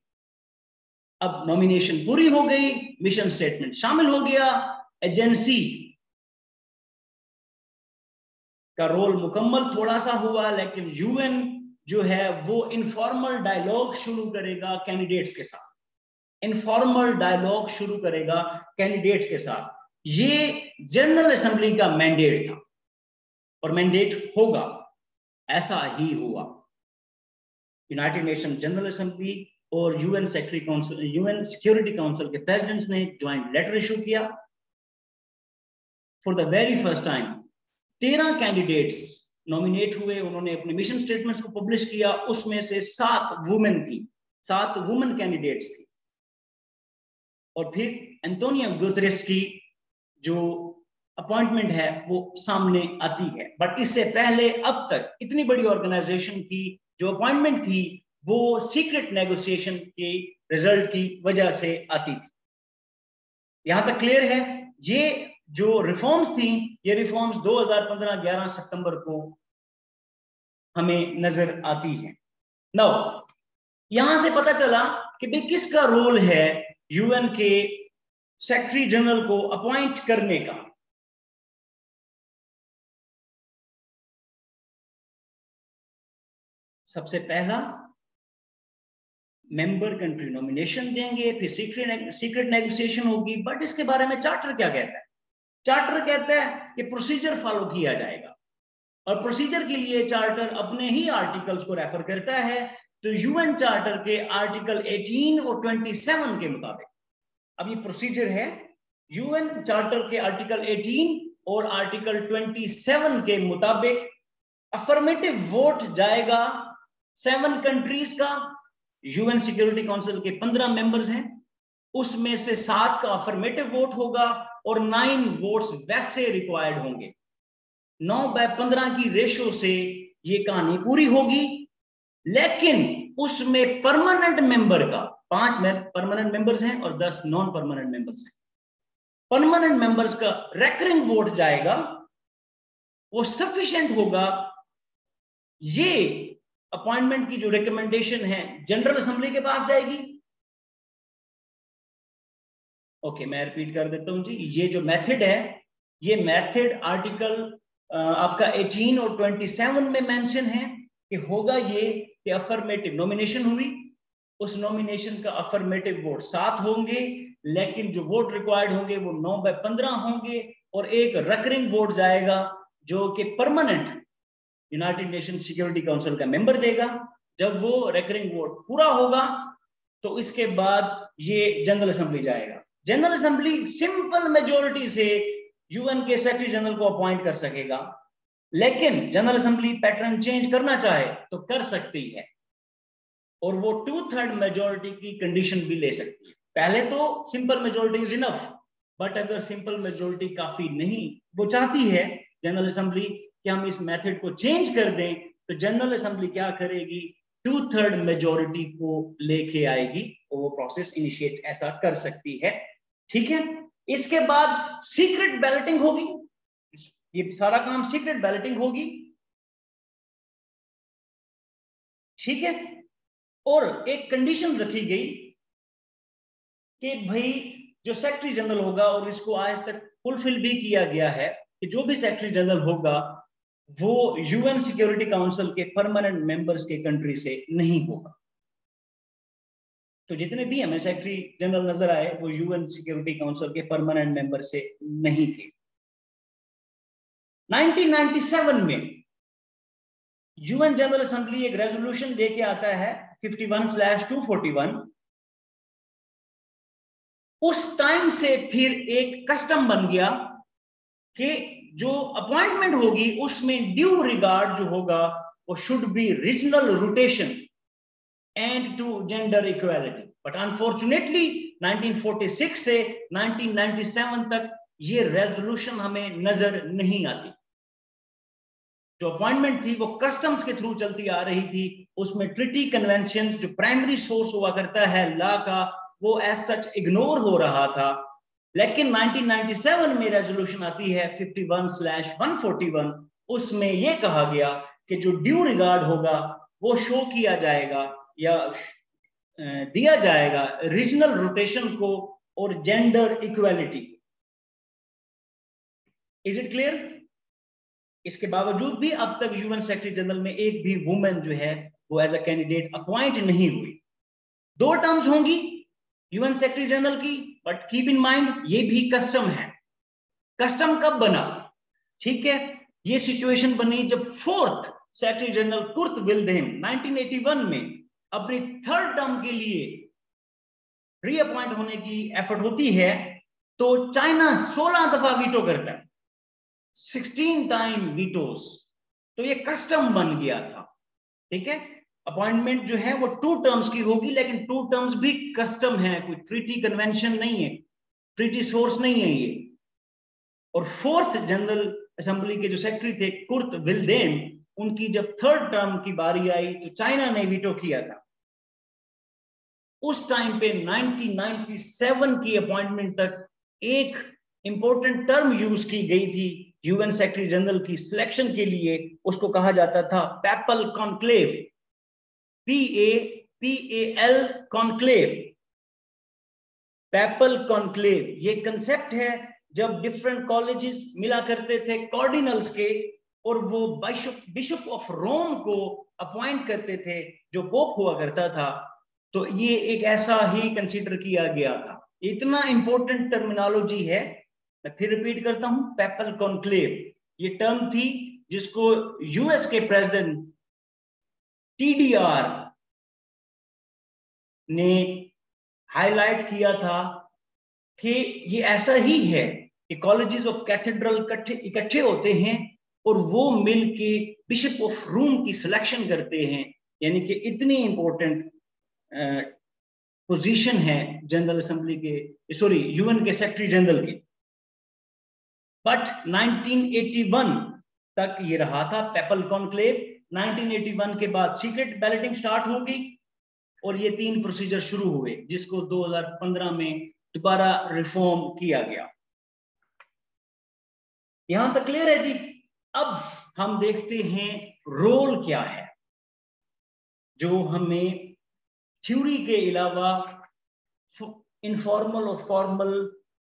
अब नॉमिनेशन पूरी हो गई, मिशन स्टेटमेंट शामिल हो गया, एजेंसी का रोल मुकम्मल थोड़ा सा हुआ, लेकिन यूएन जो है वो इनफॉर्मल डायलॉग शुरू करेगा कैंडिडेट्स के साथ, इनफॉर्मल डायलॉग शुरू करेगा कैंडिडेट्स के साथ। ये जनरल असेंबली का मैंडेट था और मैंडेट होगा, ऐसा ही हुआ। यूनाइटेड नेशन जनरल असेंबली और UN secretary council, UN security council के प्रेसिडेंट्स ने ज्वाइंट लेटर इशू किया। For the very first time 13 candidates nominate हुए, उन्होंने अपने मिशन स्टेटमेंट्स को पब्लिश किया। उसमें से 7 वुमेन थी, 7 वुमेन कैंडिडेट्स थी। और फिर एंटोनियो गुतेरेस की जो अपॉइंटमेंट है वो सामने आती है। बट इससे पहले अब तक इतनी बड़ी ऑर्गेनाइजेशन की जो अपॉइंटमेंट थी वो सीक्रेट नेगोशिएशन के रिजल्ट की वजह से आती थी। यहां तक क्लियर है। ये जो रिफॉर्म्स थी, ये रिफॉर्म्स 2015 11 सितंबर को हमें नजर आती है। नाउ यहां से पता चला कि भाई किसका रोल है यूएन के सेक्रेटरी जनरल को अपॉइंट करने का। सबसे पहला मेंबर कंट्री नॉमिनेशन देंगे, फिर सीक्रेट नेगोशिएशन होगी। बट इसके बारे में चार्टर क्या कहता है? चार्टर कहता है कि प्रोसीजर फॉलो किया जाएगा, और प्रोसीजर के लिए चार्टर अपने ही आर्टिकल्स को रेफर करता है। तो यूएन चार्टर के आर्टिकल 18 और 27 के मुताबिक, अब ये प्रोसीजर है, यूएन चार्टर के आर्टिकल 18 और आर्टिकल 27 के मुताबिक अफर्मेटिव वोट जाएगा 7 कंट्रीज का। यूएन सिक्योरिटी काउंसिल के 15 मेंबर्स हैं, उसमें से 7 का अफर्मेटिव वोट होगा और 9 वोट्स वैसे रिक्वायर्ड होंगे। 9/15 की रेशो से ये कहानी पूरी होगी। लेकिन उसमें परमानेंट मेंबर का 5 परमानेंट मेंबर्स हैं और 10 नॉन परमानेंट मेंबर्स हैं। परमानेंट मेंबर्स का रेकरिंग वोट जाएगा, वो सफिशिएंट होगा। ये अपॉइंटमेंट की जो रिकमेंडेशन है जनरल असेंबली के पास जाएगी। ओके, मैं रिपीट कर देता हूं जी। ये जो मेथड है, ये मेथड आर्टिकल आपका 18 और 27 में मेंशन है कि होगा ये कि अफर्मेटिव नॉमिनेशन हुई, उस नॉमिनेशन का अफर्मेटिव वोट 7 होंगे, लेकिन जो वोट रिक्वायर्ड होंगे वो 9/15 होंगे, और एक रेकरिंग वोट जाएगा जो कि permanent United Nation security council का मेंबर देगा। जब वो रेकरिंग वोट पूरा होगा तो इसके बाद ये जनरल असेंबली जाएगा। जनरल असेंबली सिंपल मेजोरिटी से यूएन के सेक्रेटरी जनरल को अपॉइंट कर सकेगा, लेकिन जनरल असेंबली पैटर्न चेंज करना चाहे तो कर सकती है, और वो 2/3 मेजोरिटी की कंडीशन भी ले सकती है। पहले तो simple majority is enough, but अगर सिंपल मेजोरिटी काफी नहीं, वो चाहती है जनरल असेंबली कि हम इस मेथड को चेंज कर दें, तो जनरल असेंबली क्या करेगी? 2/3 मेजोरिटी को लेके आएगी और वो प्रोसेस इनिशिएट ऐसा कर सकती है। ठीक है, इसके बाद सीक्रेट बैलेटिंग होगी। ये सारा काम सीक्रेट बैलेटिंग होगी। ठीक है, और एक कंडीशन रखी गई कि भाई जो सेक्रेटरी जनरल होगा, और इसको आज तक फुलफिल भी किया गया है, कि जो भी सेक्रेटरी जनरल होगा वो यूएन सिक्योरिटी काउंसिल के परमानेंट मेंबर्स के कंट्री से नहीं होगा। तो जितने भी हमें सेक्रेटरी जनरल नजर आए वो यूएन सिक्योरिटी काउंसिल के परमानेंट मेंबर से नहीं थे। 1997 में यूएन जनरल असेंबली एक रेजोल्यूशन लेके आता है 51/241। उस टाइम से फिर एक कस्टम बन गया कि जो अपॉइंटमेंट होगी उसमें ड्यू रिगार्ड जो होगा वो should be regional rotation and to gender equality. But unfortunately 1946 से 1997 तक ये रेजोल्यूशन हमें नजर नहीं आती। जो अपॉइंटमेंट थी वो कस्टम्स के थ्रू चलती आ रही थी, उसमें ट्रिटी कन्वेंशंस जो प्राइमरी सोर्स हुआ करता है लॉ का वो एज सच इग्नोर हो रहा था। लेकिन 1997 में रेजोल्यूशन आती है 51/141, उसमें यह कहा गया कि जो ड्यू रिगार्ड होगा वो शो किया जाएगा या दिया जाएगा रीजनल रोटेशन को और gender equality. Is it clear? इसके बावजूद भी अब तक यूएन सेक्रेटरी जनरल में एक भी वुमेन जो है वो एज अ कैंडिडेट अपॉइंट नहीं हुई। 2 टर्म्स होंगी यूएन सेक्रेटरी जनरल की, बट कीप इन माइंड ये भी कस्टम है। कस्टम कब बना? ठीक है, ये सिचुएशन बनी जब 4th secretary general Kurt Wilhelm 1981 में अपनी 3rd टर्म के लिए रीअपॉइंट होने की एफर्ट होती है तो चाइना 16 दफा वीटो करता है, 16 टाइम वीटोस। तो ये कस्टम बन गया था। ठीक है, अपॉइंटमेंट जो है वो 2 टर्म्स की होगी, लेकिन 2 टर्म्स भी कस्टम है, कोई ट्रीटी कन्वेंशन नहीं है, ट्रीटी सोर्स नहीं है ये। और 4th जनरल असेंबली के जो सेक्रेटरी थे कुर्ट विल्हेल्म, उनकी जब 3rd टर्म की बारी आई तो चाइना ने वीटो किया था। उस टाइम पे 1997 की अपॉइंटमेंट तक एक इंपॉर्टेंट टर्म यूज की गई थी यूएन सेक्रेटरी जनरल की सिलेक्शन के लिए, उसको कहा जाता था PayPal conclave, PAPAL conclave. PayPal conclave ये कंसेप्ट है जब डिफरेंट कॉलेजेस मिला करते थे कार्डिनल्स के, और वो बिशप ऑफ रोम को अपॉइंट करते थे जो पोप हुआ करता था। तो ये एक ऐसा ही कंसीडर किया गया था। इतना इंपॉर्टेंट टर्मिनोलॉजी है, मैं फिर रिपीट करता हूं, पेपल कॉन्क्लेव ये टर्म थी जिसको यूएस के प्रेसिडेंट TDR ने हाईलाइट किया था कि ये ऐसा ही है कि कॉलेजेस ऑफ कैथेड्रल इकट्ठे होते हैं और वो मिल के बिशप ऑफ रूम की सिलेक्शन करते हैं। यानी कि इतनी इंपॉर्टेंट पोजीशन है जनरल असेंबली के, सॉरी यूएन के सेक्रेटरी जनरल की। बट 1981 तक ये रहा था पेपल कॉन्क्लेव। 1981 के बाद सीक्रेट बैलेटिंग स्टार्ट होगी और ये 3 प्रोसीजर शुरू हुए जिसको 2015 में दोबारा रिफॉर्म किया गया। यहां तक क्लियर है जी? अब हम देखते हैं रोल क्या है जो हमें थ्योरी के अलावा इनफॉर्मल और फॉर्मल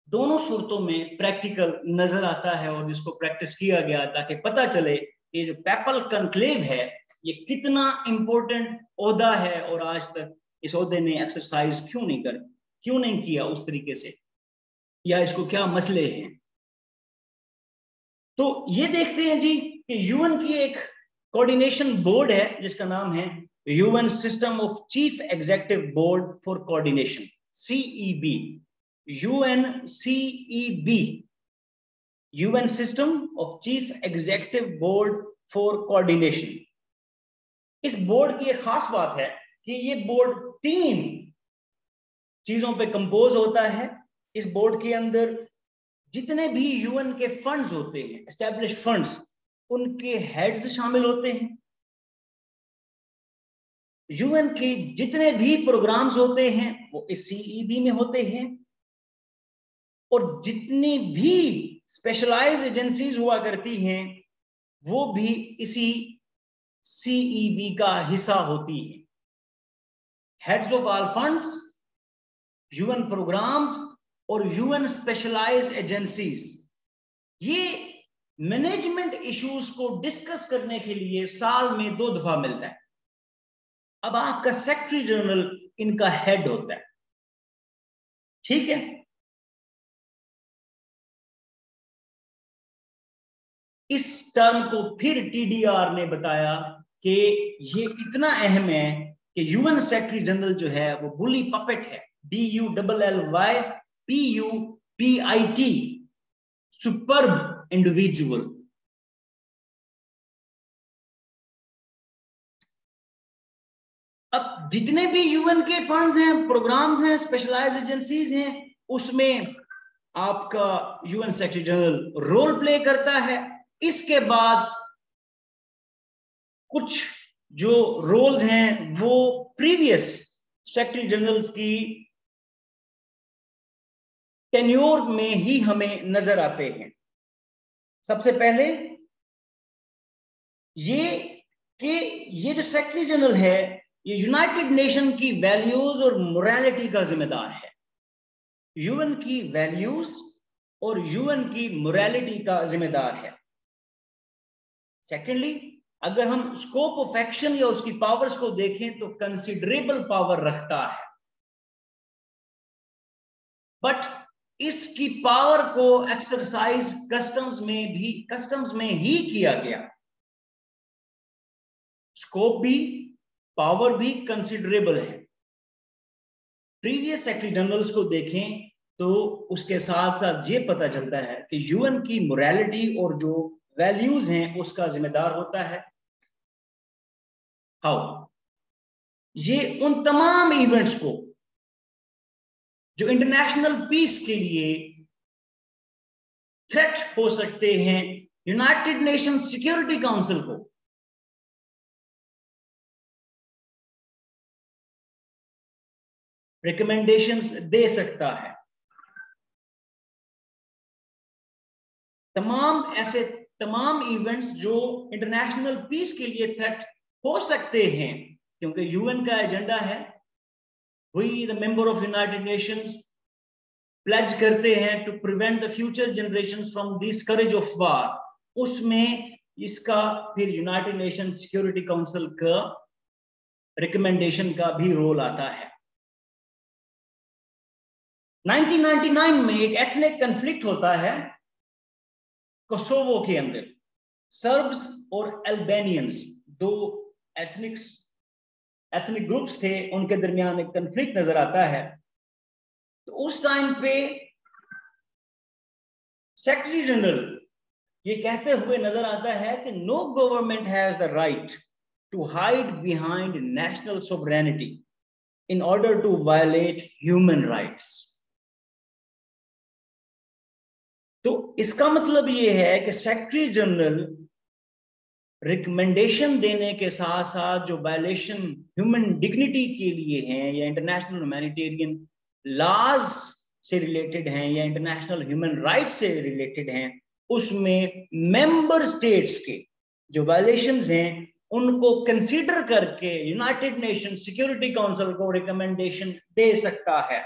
दोनों सूरतों में प्रैक्टिकल नजर आता है, और जिसको प्रैक्टिस किया गया ताकि पता चले ये जो पेपल कॉन्क्लेव है ये कितना इंपॉर्टेंट ओहदा है और आज तक इस ओहदे ने एक्सरसाइज क्यों नहीं किया उस तरीके से, या इसको क्या मसले हैं। तो ये देखते हैं जी कि यूएन की एक कोऑर्डिनेशन बोर्ड है जिसका नाम है UN system of chief executive board for coordination, CEB, UNCEB, UN system of chief executive board for coordination. इस बोर्ड की एक खास बात है कि ये बोर्ड 3 चीजों पे कंपोज होता है। इस बोर्ड के अंदर जितने भी यूएन के फंड्स होते हैं, एस्टैब्लिश फंड्स, उनके हेड्स शामिल होते हैं। यूएन के जितने भी प्रोग्राम्स होते हैं वो इस CEB में होते हैं, और जितनी भी स्पेशलाइज्ड एजेंसीज हुआ करती हैं वो भी इसी CEB का हिस्सा होती है। Heads of all funds, UN programs और यूएन स्पेशलाइज्ड एजेंसीज, ये मैनेजमेंट इश्यूज को डिस्कस करने के लिए साल में 2 दफा मिलता है। अब आपका सेक्रेटरी जनरल इनका हेड होता है। ठीक है, इस टर्म को फिर TDR ने बताया कि ये इतना अहम है कि यूएन सेक्रेटरी जनरल जो है वो बुली पपेट है, BULLYPUPIT, सुपर्ब इंडिविजुअल। अब जितने भी यूएन के फंड्स हैं, प्रोग्राम्स हैं, स्पेशलाइज्ड एजेंसीज हैं, उसमें आपका UN secretary general role play करता है। इसके बाद कुछ जो रोल्स हैं वो प्रीवियस सेक्रेटरी जनरल्स की टेन्योर में ही हमें नजर आते हैं। सबसे पहले ये जो सेक्रेटरी जनरल है ये यूनाइटेड नेशन की वैल्यूज और मोरालिटी का जिम्मेदार है। यूएन की वैल्यूज और यूएन की मोरालिटी का जिम्मेदार है। सेकेंडली, अगर हम स्कोप ऑफ एक्शन या उसकी पावर्स को देखें तो कंसिडरेबल पावर रखता है, बट इसकी पावर को एक्सरसाइज कस्टम्स में ही किया गया। स्कोप भी, पावर भी कंसिडरेबल है। प्रीवियस सेक्रेटरी जनरल्स को देखें तो उसके साथ साथ ये पता चलता है कि यूएन की मोरालिटी और जो वैल्यूज हैं उसका जिम्मेदार होता है। हाउ? ये उन तमाम इवेंट्स को जो इंटरनेशनल पीस के लिए थ्रेट हो सकते हैं, यूनाइटेड नेशन सिक्योरिटी काउंसिल को रिकमेंडेशंस दे सकता है। तमाम इवेंट्स जो इंटरनेशनल पीस के लिए थ्रेट हो सकते हैं, क्योंकि यूएन का एजेंडा है, we the member of United Nations pledge करते हैं to prevent the future generations from this scourge of war. उसमें इसका फिर यूनाइटेड नेशन सिक्योरिटी काउंसिल का रिकमेंडेशन का भी रोल आता है। 1999 में एक एथनिक कन्फ्लिक्ट होता है कोसोवो के अंदर। सर्ब्स और अल्बानियंस, दो एथनिक ग्रुप्स थे, उनके दरमियान एक कन्फ्लिक्ट नजर आता है। तो उस टाइम पे सेक्रेटरी जनरल ये कहते हुए नजर आता है कि no government has the right to hide behind national sovereignty in order to violate human rights. तो इसका मतलब ये है कि सेक्रेटरी जनरल रिकमेंडेशन देने के साथ साथ जो वायलेशन ह्यूमन डिग्निटी के लिए हैं या इंटरनेशनल ह्यूमैनिटेरियन लॉज से रिलेटेड हैं या इंटरनेशनल ह्यूमन राइट से रिलेटेड हैं, उसमें मेंबर स्टेट्स के जो वायलेशंस हैं उनको कंसीडर करके यूनाइटेड नेशन सिक्योरिटी काउंसिल को रिकमेंडेशन दे सकता है।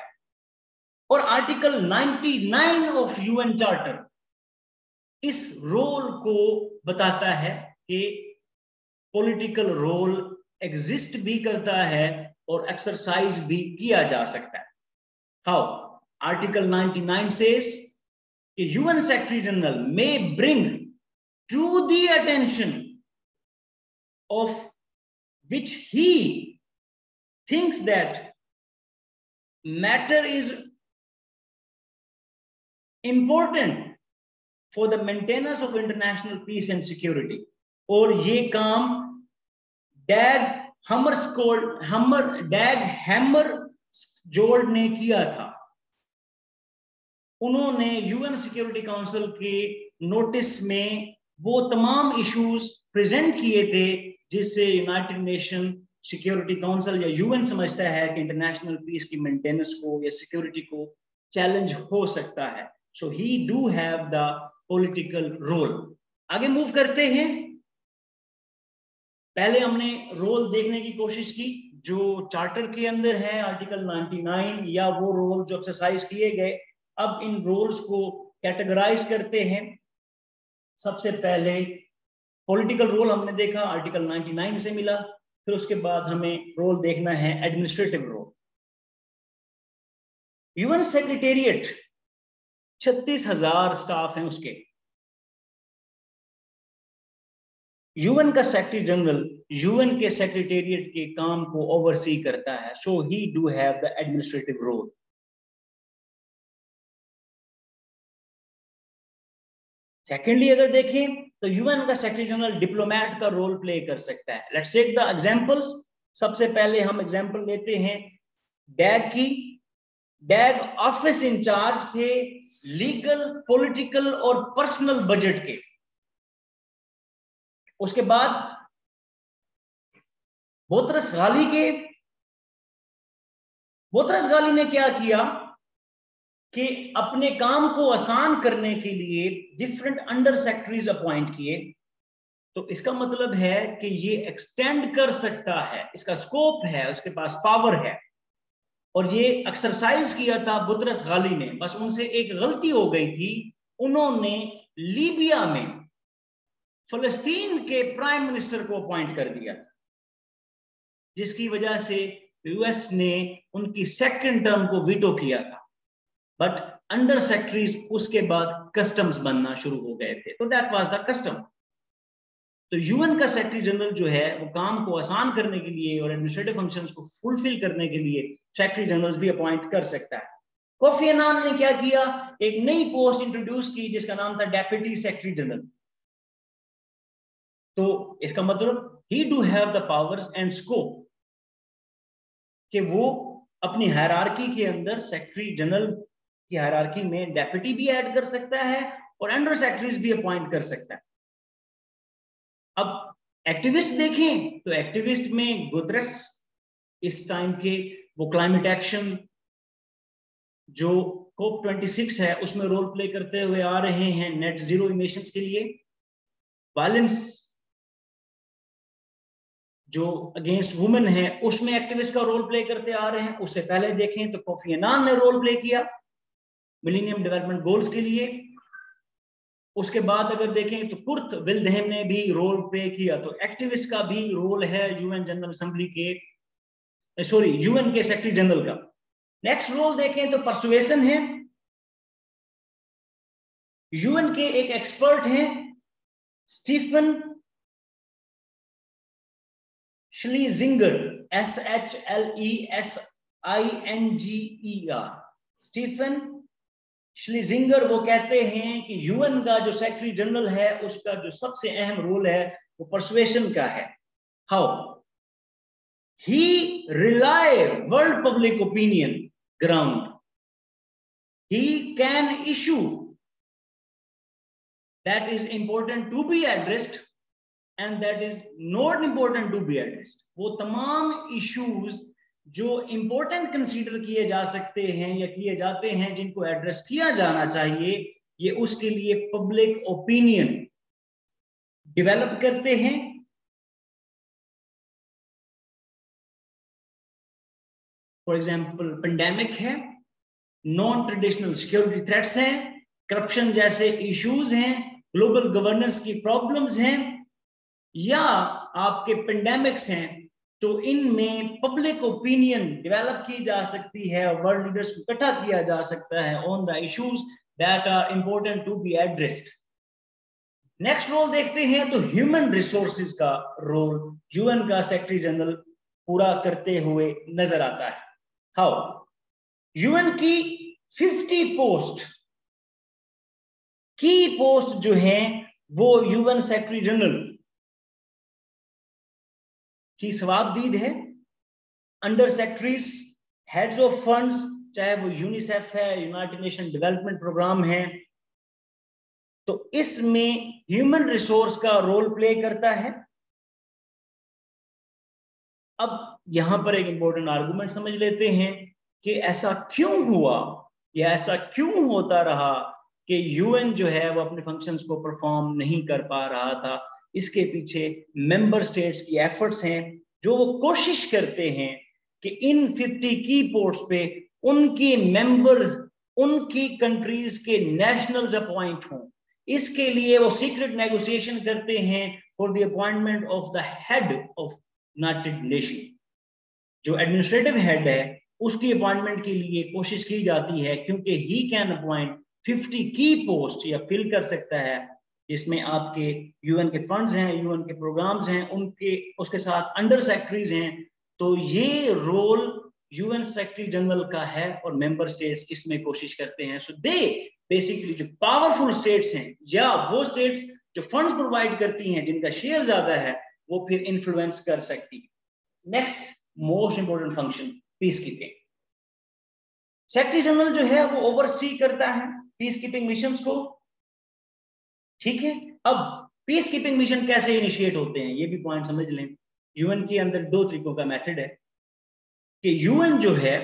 और आर्टिकल 99 ऑफ यूएन चार्टर इस रोल को बताता है कि पॉलिटिकल रोल एग्जिस्ट भी करता है और एक्सरसाइज भी किया जा सकता है। हाउ? आर्टिकल 99 सेज कि UN secretary general may bring to the attention of which he thinks that matter is important for the maintenance of international peace and security। और ये काम डैग हैमर जोल्ड ने किया था। उन्होंने यूएन सिक्योरिटी काउंसिल के नोटिस में वो तमाम इश्यूज प्रेजेंट किए थे जिससे यूनाइटेड नेशन सिक्योरिटी काउंसिल या यूएन समझता है कि इंटरनेशनल पीस की मेंटेनेंस को या सिक्योरिटी को चैलेंज हो सकता है। So he do have the political role. आगे मूव करते हैं। पहले हमने रोल देखने की कोशिश की जो चार्टर के अंदर है, आर्टिकल 99, या वो रोल जो एक्सरसाइज किए गए। अब इन रोल्स को कैटेगराइज करते हैं। सबसे पहले पॉलिटिकल रोल हमने देखा, आर्टिकल 99 से मिला। फिर उसके बाद हमें रोल देखना है administrative role. UN secretariat 36,000 staff हैं उसके। यूएन का सेक्रेटरी जनरल यूएन के सेक्रेटेरिएट के काम को ओवरसी करता है, so he do have the administrative role. Secondly अगर देखें तो यूएन का सेक्रेटरी जनरल डिप्लोमेट का रोल प्ले कर सकता है। Let's take the examples. सबसे पहले हम एग्जांपल लेते हैं डैग की। डैग ऑफिस इंचार्ज थे लीगल, पॉलिटिकल और पर्सनल बजट के। उसके बाद बोतरस गाली ने क्या किया कि अपने काम को आसान करने के लिए डिफरेंट अंडर सेक्रेटरीज अपॉइंट किए। तो इसका मतलब है कि ये एक्सटेंड कर सकता है, इसका स्कोप है, उसके पास पावर है, और ये एक्सरसाइज किया था बुतरस गाली ने। बस उनसे एक गलती हो गई थी, उन्होंने लीबिया में फलस्तीन के प्राइम मिनिस्टर को अपॉइंट कर दिया, जिसकी वजह से यूएस ने उनकी सेकंड टर्म को वीटो किया था। बट अंडर सेक्रेटरीज उसके बाद कस्टम्स बनना शुरू हो गए थे, तो दैट वाज द कस्टम। तो यूएन का सेक्रेटरी जनरल जो है वो काम को आसान करने के लिए और एडमिनिस्ट्रेटिव फंक्शंस को फुलफिल करने के लिए सेक्रेटरी जनरल्स भी अपॉइंट कर सकता है। कोफी अन्नान ने क्या किया, एक नई पोस्ट इंट्रोड्यूस की जिसका नाम था डेप्यूटी सेक्रेटरी जनरल। तो इसका मतलब ही do have the powers and scope कि वो अपनी हायरार्की के अंदर सेक्रेटरी जनरल की हायरार्की में डेप्यूटी भी ऐड कर सकता है और अंडर सेक्रेटरीज भी अपॉइंट कर सकता है। अब एक्टिविस्ट देखें तो एक्टिविस्ट में गुतरेस इस टाइम के वो क्लाइमेट एक्शन जो COP26 है उसमें रोल प्ले करते हुए आ रहे हैं नेट जीरो इमिशंस के लिए। वायलेंस जो अगेंस्ट वुमेन है उसमें एक्टिविस्ट का रोल प्ले करते आ रहे हैं। उससे पहले देखें तो कोफी अन्नान ने रोल प्ले किया मिलेनियम डेवलपमेंट गोल्स के लिए। उसके बाद अगर देखें तो कुर्ट विल्डहेम ने भी रोल प्ले किया। तो एक्टिविस्ट का भी रोल है यूएन जनरल असेंबली के यूएन के सेक्रेटरी जनरल का। नेक्स्ट रोल देखें तो परसुएशन है। यूएन के एक एक्सपर्ट हैं स्टीफन श्लीजिंगर, SHLESINGER। स्टीफन श्लीजिंगर वो कहते हैं कि यूएन का जो सेक्रेटरी जनरल है उसका जो सबसे अहम रोल है वो परसुएशन का है। How he rely world public opinion ground, he can issue that is important to be addressed and that is not important to be addressed। वो तमाम इश्यूज जो इंपॉर्टेंट कंसीडर किए जा सकते हैं या किए जाते हैं जिनको एड्रेस किया जाना चाहिए, ये उसके लिए पब्लिक ओपिनियन डेवलप करते हैं। फॉर एग्जांपल पेंडेमिक है, नॉन ट्रेडिशनल सिक्योरिटी थ्रेट्स हैं, करप्शन जैसे इश्यूज हैं, ग्लोबल गवर्नेंस की प्रॉब्लम्स हैं, या आपके पेंडेमिक्स हैं, तो इनमें पब्लिक ओपिनियन डेवलप की जा सकती है, वर्ल्ड लीडर्स को इकट्ठा किया जा सकता है on the issues that are important to be addressed. Next role देखते हैं तो ह्यूमन रिसोर्सेज का रोल यूएन का सेक्रेटरी जनरल पूरा करते हुए नजर आता है। हाउ यूएन की 50 पोस्ट की पोस्ट जो हैं वो यूएन सेक्रेटरी जनरल की सवाबदीद है। Under secretaries, heads of funds, चाहे वो यूनिसेफ है, यूनाइटेड नेशन डेवलपमेंट प्रोग्राम है, तो इसमें ह्यूमन रिसोर्स का रोल प्ले करता है। अब यहां पर एक इंपॉर्टेंट आर्गुमेंट समझ लेते हैं कि ऐसा क्यों हुआ या ऐसा क्यों होता रहा कि यूएन जो है वो अपने फंक्शंस को परफॉर्म नहीं कर पा रहा था। इसके पीछे मेंबर स्टेट्स की एफर्ट्स हैं जो वो कोशिश करते हैं कि इन 50 की पोस्ट पे उनकी मेंबर, उनकी कंट्रीज के नेशनल्स अपॉइंट हों। इसके लिए वो सीक्रेट नेगोशिएशन करते हैं for the appointment of the head of United nation. जो एडमिनिस्ट्रेटिव हेड है उसकी अपॉइंटमेंट के लिए कोशिश की जाती है, क्योंकि ही कैन अपॉइंट 50 की पोस्ट या फिल कर सकता है, जिसमें आपके यूएन के फंड्स हैं, यूएन के प्रोग्राम्स हैं, उनके उसके साथ अंडर सेक्रेटरीज हैं। तो ये रोल यूएन सेक्रेटरी जनरल का है और मेंबर स्टेट्स इसमें कोशिश करते हैं। सो दे बेसिकली जो पावरफुल स्टेट्स हैं या वो स्टेट्स जो फंड्स प्रोवाइड करती हैं, जिनका शेयर ज्यादा है, वो फिर इन्फ्लुएंस कर सकती है। Next most important function, peace keeping. Secretary general जो है वो ओवरसी करता है पीस कीपिंग मिशंस को। ठीक है, अब पीस कीपिंग मिशन कैसे इनिशिएट होते हैं ये भी पॉइंट समझ लें। यूएन के अंदर दो तरीकों का मेथड है कि यूएन जो है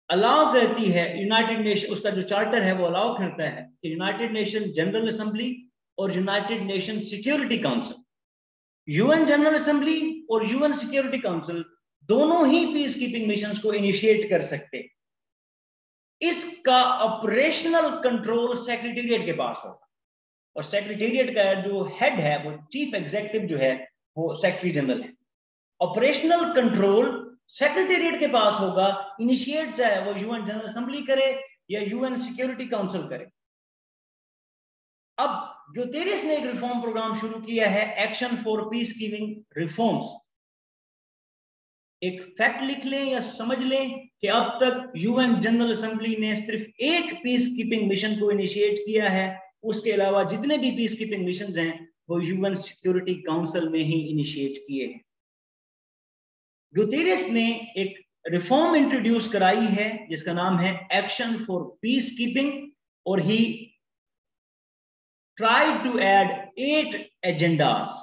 अलाउ करती है, यूनाइटेड नेशन उसका जो चार्टर है वो अलाउ करता है कि यूनाइटेड नेशन जनरल असेंबली और United Nation security council, UN general assembly और यूएन सिक्योरिटी काउंसिल दोनों ही पीस कीपिंग मिशंस को इनिशिएट कर सकते हैं। इसका ऑपरेशनल कंट्रोल सेक्रेटेरिएट के पास होगा और सेक्रेटेरिएट का जो हेड है वो चीफ एग्जीक्यूटिव जो है वो सेक्रेटरी जनरल है। ऑपरेशनल कंट्रोल सेक्रेटेरिएट के पास होगा, इनिशिएट चाहे वो यूएन जनरल असेंबली करे या यूएन सिक्योरिटी काउंसिल करे। अब ग्यूटेरियस ने एक रिफॉर्म प्रोग्राम शुरू किया है, action for peace keeping reforms. एक फैक्ट लिख लें या समझ लें कि अब तक यूएन जनरल असेंबली ने सिर्फ एक पीस कीपिंग मिशन को इनिशिएट किया है, उसके अलावा जितने भी पीस कीपिंग मिशंस हैं वो यूएन सिक्योरिटी काउंसिल में ही इनिशिएट किए हैं। ग्यूटेरियस ने एक रिफॉर्म इंट्रोड्यूस कराई है जिसका नाम है एक्शन फॉर पीस कीपिंग, और he tried to add 8 agendas,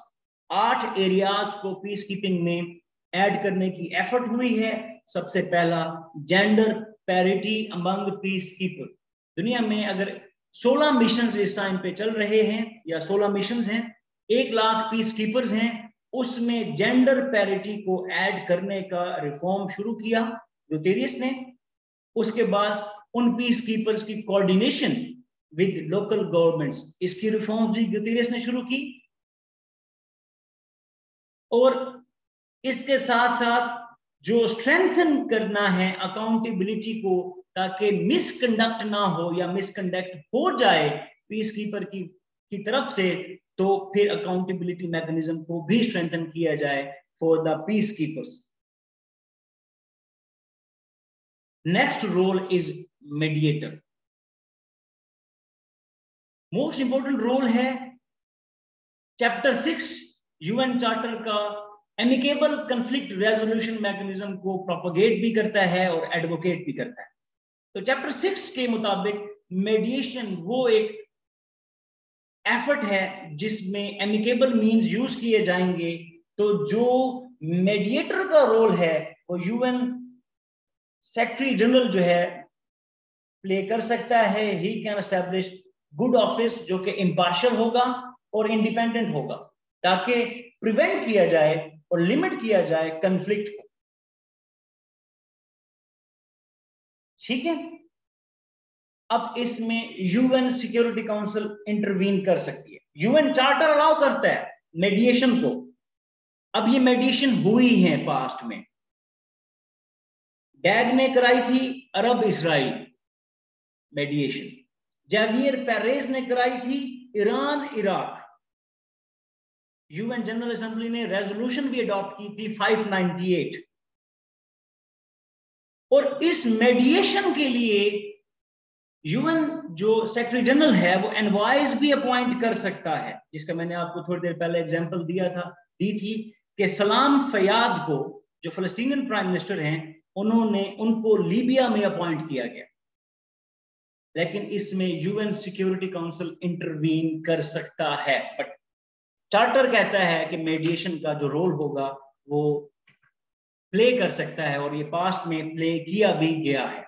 8 areas को पीस कीपिंग में ऐड करने की एफर्ट हुई है। सबसे पहला, gender parity among peace keeper. दुनिया में अगर 16 मिशंस इस टाइम पे चल रहे हैं या 16 मिशंस हैं, 1 लाख पीस कीपर्स हैं, उसमें जेंडर पैरिटी को ऐड करने का रिफॉर्म शुरू किया ग्यूटेरियस ने। उसके बाद उन पीस कीपर्स की कोऑर्डिनेशन विद लोकल गवर्नमेंट्स, इसकी रिफॉर्म भी ग्यूटेरियस ने शुरू की। और इसके साथ साथ जो स्ट्रेंथन करना है अकाउंटेबिलिटी को, ताकि मिसकंडक्ट ना हो या मिसकंडक्ट हो जाए पीस कीपर की तरफ से, तो फिर अकाउंटेबिलिटी मैकेनिज्म को भी स्ट्रेंथन किया जाए for the peace keepers. Next role is mediator. Most important role है चैप्टर 6 यूएन चार्टर का, एमिकेबल कंफ्लिक्ट रेजोल्यूशन मैकेनिज्म को प्रोपोगेट भी करता है और एडवोकेट भी करता है। तो चैप्टर 6 के मुताबिक मेडिएशन वो एक एफर्ट है जिसमें एमिकेबल मींस यूज किए जाएंगे। तो जो मेडिएटर का रोल है वो यूएन सेक्रेटरी जनरल जो है प्ले कर सकता है। He can establish good office जो कि इम्पार्शियल होगा और इंडिपेंडेंट होगा, ताकि प्रिवेंट किया जाए और लिमिट किया जाए कन्फ्लिक्ट को। ठीक है, अब इसमें यूएन सिक्योरिटी काउंसिल इंटरवीन कर सकती है। यूएन चार्टर अलाउ करता है मेडिएशन को। अब ये मेडिएशन हुई है पास्ट में, डैग ने कराई थी अरब इसराइल मेडिएशन, जावियर पेरेज ने कराई थी Iran Iraq. UN general assembly ने रेजोल्यूशन भी अडॉप्ट की थी 598। और इस मेडिएशन के लिए यूएन जो सेक्रेटरी जनरल है वो एनवाइस भी अपॉइंट कर सकता है, जिसका मैंने आपको थोड़ी देर पहले एग्जांपल दी थी कि सलाम फयाद को, जो फलस्तीनियन प्राइम मिनिस्टर हैं, उनको लीबिया में अपॉइंट किया गया। लेकिन इसमें यूएन सिक्योरिटी काउंसिल इंटरवीन कर सकता है, बट चार्टर कहता है कि मेडिएशन का जो रोल होगा वो प्ले कर सकता है, और ये पास्ट में प्ले किया भी गया है।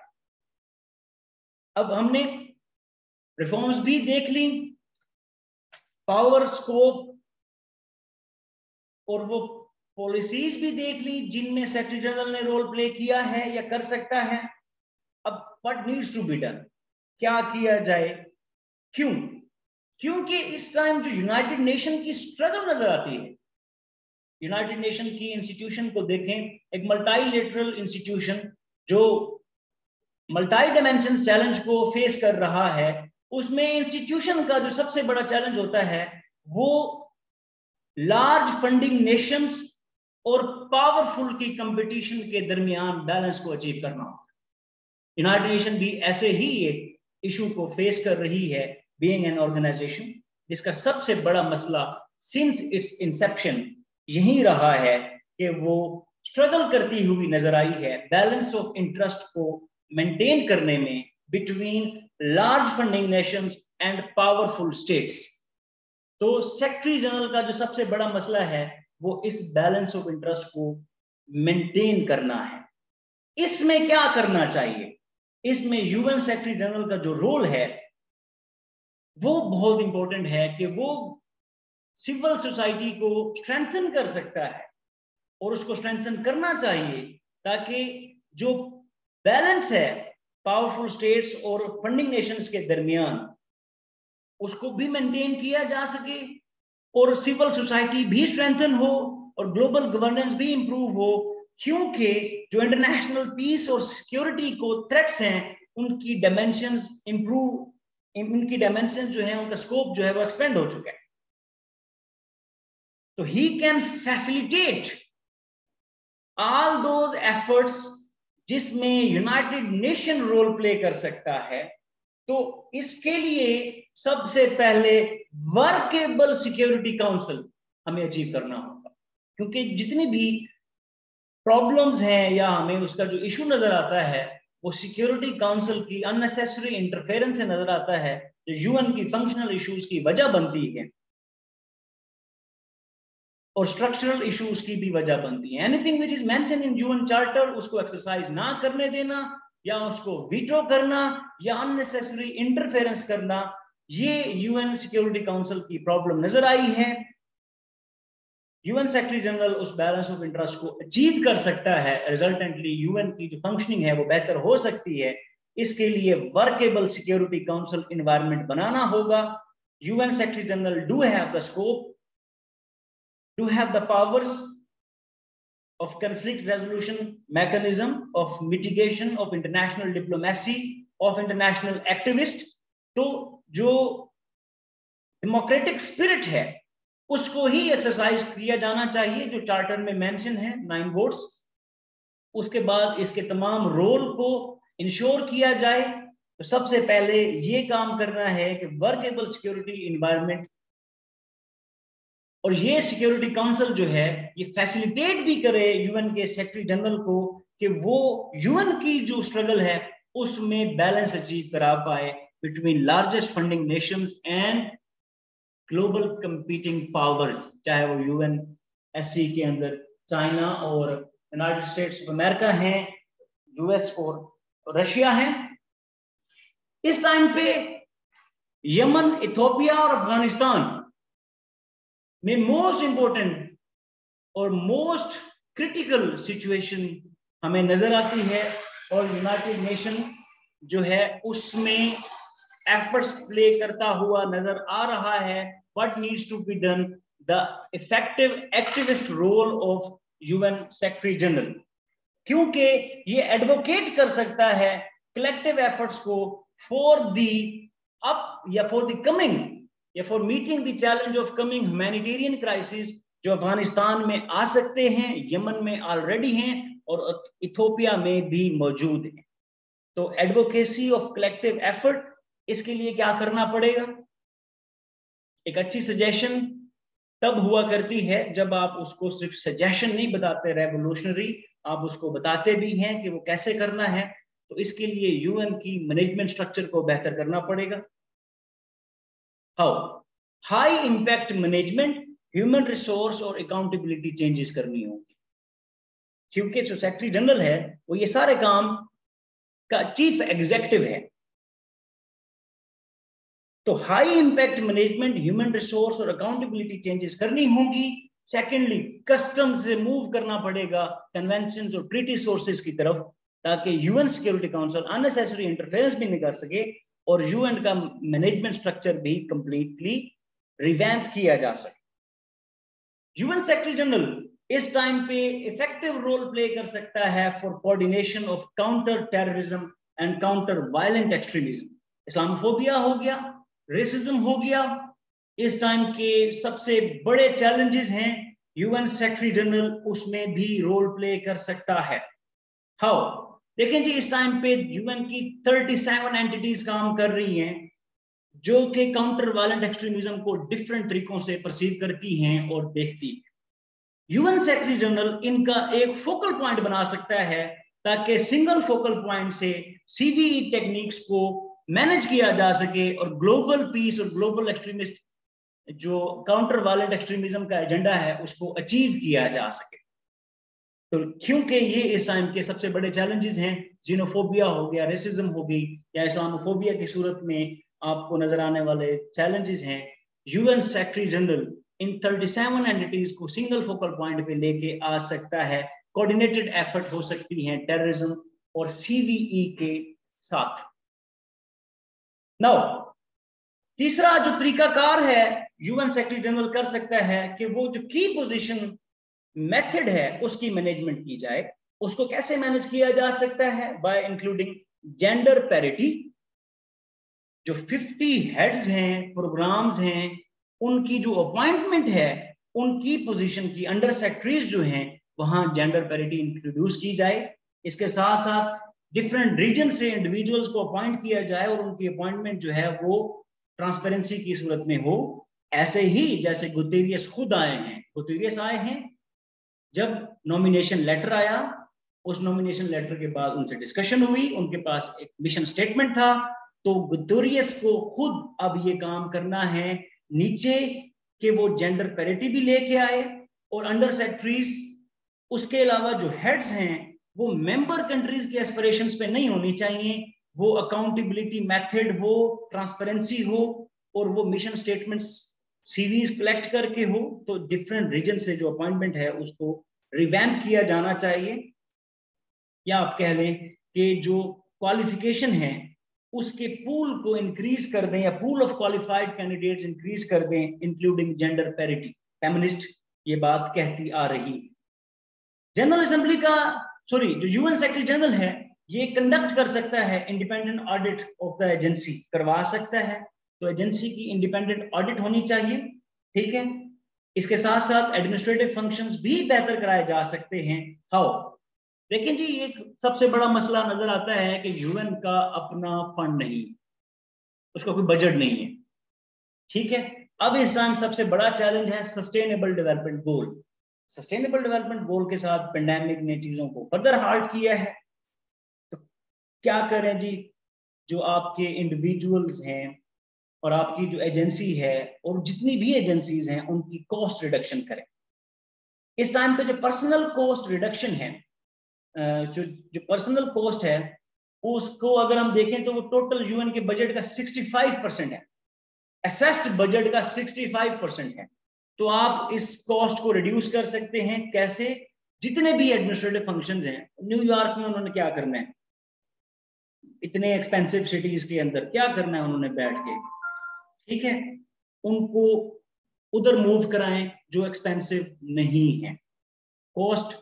अब हमने रिफॉर्म्स भी देख ली, पावर स्कोप और वो पॉलिसीज भी देख ली जिनमें सेक्रेटरी जनरल ने रोल प्ले किया है या कर सकता है। अब what needs to be done, क्या किया जाए, क्यों? क्योंकि इस टाइम जो यूनाइटेड नेशन की स्ट्रगल नजर आती है, यूनाइटेड नेशन की इंस्टीट्यूशन को देखें, एक मल्टीलेटरल इंस्टीट्यूशन जो मल्टी डायमेंशन चैलेंज को फेस कर रहा है, उसमें इंस्टीट्यूशन का जो सबसे बड़ा चैलेंज होता है वो लार्ज फंडिंग नेशंस और पावरफुल की कंपटीशन के दरमियान बैलेंस को अचीव करना होगा। यूनाइटेड नेशन भी ऐसे ही एक इशू को फेस कर रही है, बीइंग एन ऑर्गेनाइजेशन जिसका सबसे बड़ा मसला सिंस इट्स इंसेप्शन यही रहा है कि वो स्ट्रगल करती हुई नजर आई है बैलेंस ऑफ इंटरेस्ट को मेंटेन करने में between large funding Nations and powerful states. तो सेक्रेटरी जनरल का जो सबसे बड़ा मसला है वो इस बैलेंस ऑफ इंटरेस्ट को मेंटेन करना है। इसमें क्या करना चाहिए? इसमें यूएन सेक्रेटरी जनरल का जो रोल है वो बहुत इंपॉर्टेंट है कि वो सिविल सोसाइटी को स्ट्रेंथन कर सकता है और उसको स्ट्रेंथन करना चाहिए ताकि जो बैलेंस है पावरफुल स्टेट्स और फंडिंग नेशंस के दरमियान उसको भी मेंटेन किया जा सके और सिविल सोसाइटी भी स्ट्रेंथन हो और ग्लोबल गवर्नेंस भी इंप्रूव हो, क्योंकि जो इंटरनेशनल पीस और सिक्योरिटी को थ्रेट्स हैं उनकी डायमेंशंस इंप्रूव, उनकी डायमेंशंस जो है उनका स्कोप जो है वो एक्सपेंड हो चुका है। तो he can facilitate all those efforts जिसमें यूनाइटेड नेशन रोल प्ले कर सकता है। तो इसके लिए सबसे पहले वर्केबल सिक्योरिटी काउंसिल हमें अचीव करना होगा, क्योंकि जितनी भी प्रॉब्लम्स हैं या हमें उसका जो इशू नजर आता है वो सिक्योरिटी काउंसिल की अननेसेसरी इंटरफेरेंस से नजर आता है, जो यूएन की फंक्शनल इश्यूज की वजह बनती है और स्ट्रक्चरल इश्यूज की भी वजह बनती है। Anything which is mention in UN charter उसको एक्सरसाइज ना करने देना या उसको वीटो करना या अननेसेसरी इंटरफेरेंस करना, ये यूएन सिक्योरिटी काउंसिल की प्रॉब्लम नजर आई है। यूएन सेक्रेटरी जनरल उस बैलेंस ऑफ इंटरेस्ट को अचीव कर सकता है, रिजल्टेंटली यूएन की जो फंक्शनिंग है वो बेहतर हो सकती है। इसके लिए वर्केबल सिक्योरिटी काउंसिल एनवायरनमेंट बनाना होगा। UN secretary general do have the scope, do have the powers of conflict resolution mechanism, of mitigation, of international diplomacy, of international activist। तो जो डेमोक्रेटिक स्पिरिट है उसको ही एक्सरसाइज किया जाना चाहिए जो चार्टर में मेंशन है 9 वोट्स। उसके बाद इसके तमाम रोल को इंश्योर किया जाए। तो सबसे पहले ये काम करना है कि वर्केबल सिक्योरिटी एनवायरनमेंट, और ये सिक्योरिटी काउंसिल जो है ये फैसिलिटेट भी करे यूएन के सेक्रेटरी जनरल को कि वो यूएन की जो स्ट्रगल है उसमें बैलेंस अचीव करा पाए between largest funding Nations and global competing powers, चाहे वो यूएनएससी के अंदर चाइना और यूनाइटेड स्टेट्स ऑफ अमेरिका हैं, यूएस और रशिया हैं। इस टाइम पे यमन, इथियोपिया और अफगानिस्तान में मोस्ट इंपोर्टेंट और मोस्ट क्रिटिकल सिचुएशन हमें नजर आती है और यूनाइटेड नेशन जो है उसमें एफर्ट्स प्ले करता हुआ नजर आ रहा है। What needs to be done, the effective activist role of UN secretary general, क्योंकि ये एडवोकेट कर सकता है कलेक्टिव एफर्ट्स को फॉर द अप या फॉर द कमिंग या for meeting the challenge of coming humanitarian crisis जो अफगानिस्तान में आ सकते हैं, यमन में ऑलरेडी हैं और इथियोपिया में भी मौजूद हैं। तो एडवोकेसी ऑफ कलेक्टिव एफर्ट, इसके लिए क्या करना पड़ेगा? एक अच्छी सजेशन तब हुआ करती है जब आप उसको सिर्फ सजेशन नहीं बताते रेवोल्यूशनरी, आप उसको बताते भी हैं कि वो कैसे करना है। तो इसके लिए यूएन की मैनेजमेंट स्ट्रक्चर को बेहतर करना पड़ेगा। How? High impact management, human resource और अकाउंटेबिलिटी चेंजेस करनी होगी, क्योंकि जो सेक्रेटरी जनरल है वो ये सारे काम का चीफ एग्जीक्यूटिव है। तो high impact management, human resource और अकाउंटेबिलिटी चेंजेस करनी होगी। सेकेंडली, कस्टम से मूव करना पड़ेगा कन्वेंशंस और ट्रीटी सोर्सेज की तरफ, ताकि UN security council unnecessary interference भी नहीं कर सके और यूएन का मैनेजमेंट स्ट्रक्चर भी कंप्लीटली रिवैम्प किया जा सके। यूएन सेक्रेटरी जनरल इस टाइम पे इफेक्टिव रोल प्ले कर सकता है for coordination of counter terrorism and counter violent extremism. Islamophobia हो गया, रेसिज्म हो गया, इस टाइम के सबसे बड़े चैलेंजेस हैं, यूएन सेक्रेटरी जनरल उसमें भी रोल प्ले कर सकता है। हाउ? देखें जी, इस टाइम पे यूएन की 37 एंटिटीज काम कर रही हैं जो कि काउंटर वायलेंट एक्सट्रीमिज्म को डिफरेंट तरीकों से परसीव करती हैं और देखती हैं। यूएन सेक्रेटरी जनरल इनका एक फोकल पॉइंट बना सकता है ताकि सिंगल फोकल पॉइंट से सीवीई टेक्निक्स को मैनेज किया जा सके और ग्लोबल पीस और ग्लोबल एक्सट्रीमिस्ट जो काउंटर वायलेंट एक्सट्रीमिज्म का एजेंडा है उसको अचीव किया जा सके। तो क्योंकि ये इस टाइम के सबसे बड़े चैलेंजेस हैं, जीनोफोबिया हो गया, रेसिज्म हो गई, या इस्लामोफोबिया की सूरत में आपको नजर आने वाले चैलेंजेस हैं, UN secretary general in 37 entities को सिंगल फोकल पॉइंट पे लेके आ सकता है। कोऑर्डिनेटेड एफर्ट हो सकती है टेररिज्म और सीवीई के साथ। नाउ तीसरा जो तरीकाकार है यूएन सेक्रेटरी जनरल कर सकता है कि वो जो की पोजीशन मेथड है उसकी मैनेजमेंट की जाए। उसको कैसे मैनेज किया जा सकता है? Bye including gender parity. जो 50 हेड्स हैं, प्रोग्राम्स हैं, उनकी जो अपॉइंटमेंट है, उनकी पोजीशन की अंडर सेक्रेटरीज जो हैं वहां जेंडर पैरिटी इंट्रोड्यूस की जाए। इसके साथ साथ डिफरेंट रीजन से इंडिविजुअल्स को अपॉइंट किया जाए और उनकी अपॉइंटमेंट जो है वो ट्रांसपेरेंसी की सूरत में हो। ऐसे ही जैसे गुतेरियस खुद आए हैं, गुतेरियस आए हैं, जब नॉमिनेशन लेटर आया, उस नॉमिनेशन लेटर के बाद उनसे डिस्कशन हुई, उनके पास एक मिशन स्टेटमेंट था, तो गुतेरियस को खुद अब ये काम करना है नीचे कि वो जेंडर पैरिटी भी लेके आए और अंडर सेक्रेटरीज, उसके अलावा जो हेड्स हैं वो मेंबर कंट्रीज के एस्पिरेशंस पे नहीं होनी चाहिए, वो अकाउंटेबिलिटी मेथड हो, ट्रांसपेरेंसी हो और वो मिशन स्टेटमेंट्स सीवीज कलेक्ट करके हो। तो डिफरेंट रीजन से जो अपॉइंटमेंट है उसको रिवैम्प किया जाना चाहिए, या आप कह लें कि जो क्वालिफिकेशन है उसके पूल को इंक्रीज कर दें, या pool of qualified candidates increase कर दें, इंक्लूडिंग जेंडर पैरिटी। फेमिनिस्ट ये बात कहती आ रही। जनरल असेंबली का जो यूएन सेक्रेटरी जनरल है ये कंडक्ट कर सकता है independent audit of the agency, करवा सकता है। तो एजेंसी की इंडिपेंडेंट ऑडिट होनी चाहिए, ठीक है। इसके साथ साथ एडमिनिस्ट्रेटिव फंक्शंस भी बेहतर कराए जा सकते हैं। हाउ? देखिए जी, एक सबसे बड़ा मसला नजर आता है कि यूएन का अपना फंड नहीं, उसका कोई बजट नहीं है, ठीक है। अब इस टाइम सबसे बड़ा चैलेंज है sustainable development goal. Sustainable development goal के साथ पेंडेमिक ने चीजों को फर्दर हार्ड किया है। तो क्या करें जी, जो आपके इंडिविजुअल्स हैं और आपकी जो एजेंसी है और जितनी भी एजेंसीज हैं उनकी कॉस्ट रिडक्शन करें। इस टाइम पे जो पर्सनल कॉस्ट रिडक्शन है, जो पर्सनल कॉस्ट है उसको अगर हम देखें तो वो टोटल यूएन के बजट का 65% है, असेस्ड बजट का 65% है। तो आप इस कॉस्ट को रिड्यूस कर सकते हैं कैसे? जितने भी एडमिनिस्ट्रेटिव फंक्शंस हैं, न्यूयॉर्क में उन्होंने क्या करना है, इतने एक्सपेंसिव सिटीज के अंदर क्या करना है उन्होंने बैठ के, ठीक है, उनको उधर मूव कराएं जो एक्सपेंसिव नहीं है, कॉस्ट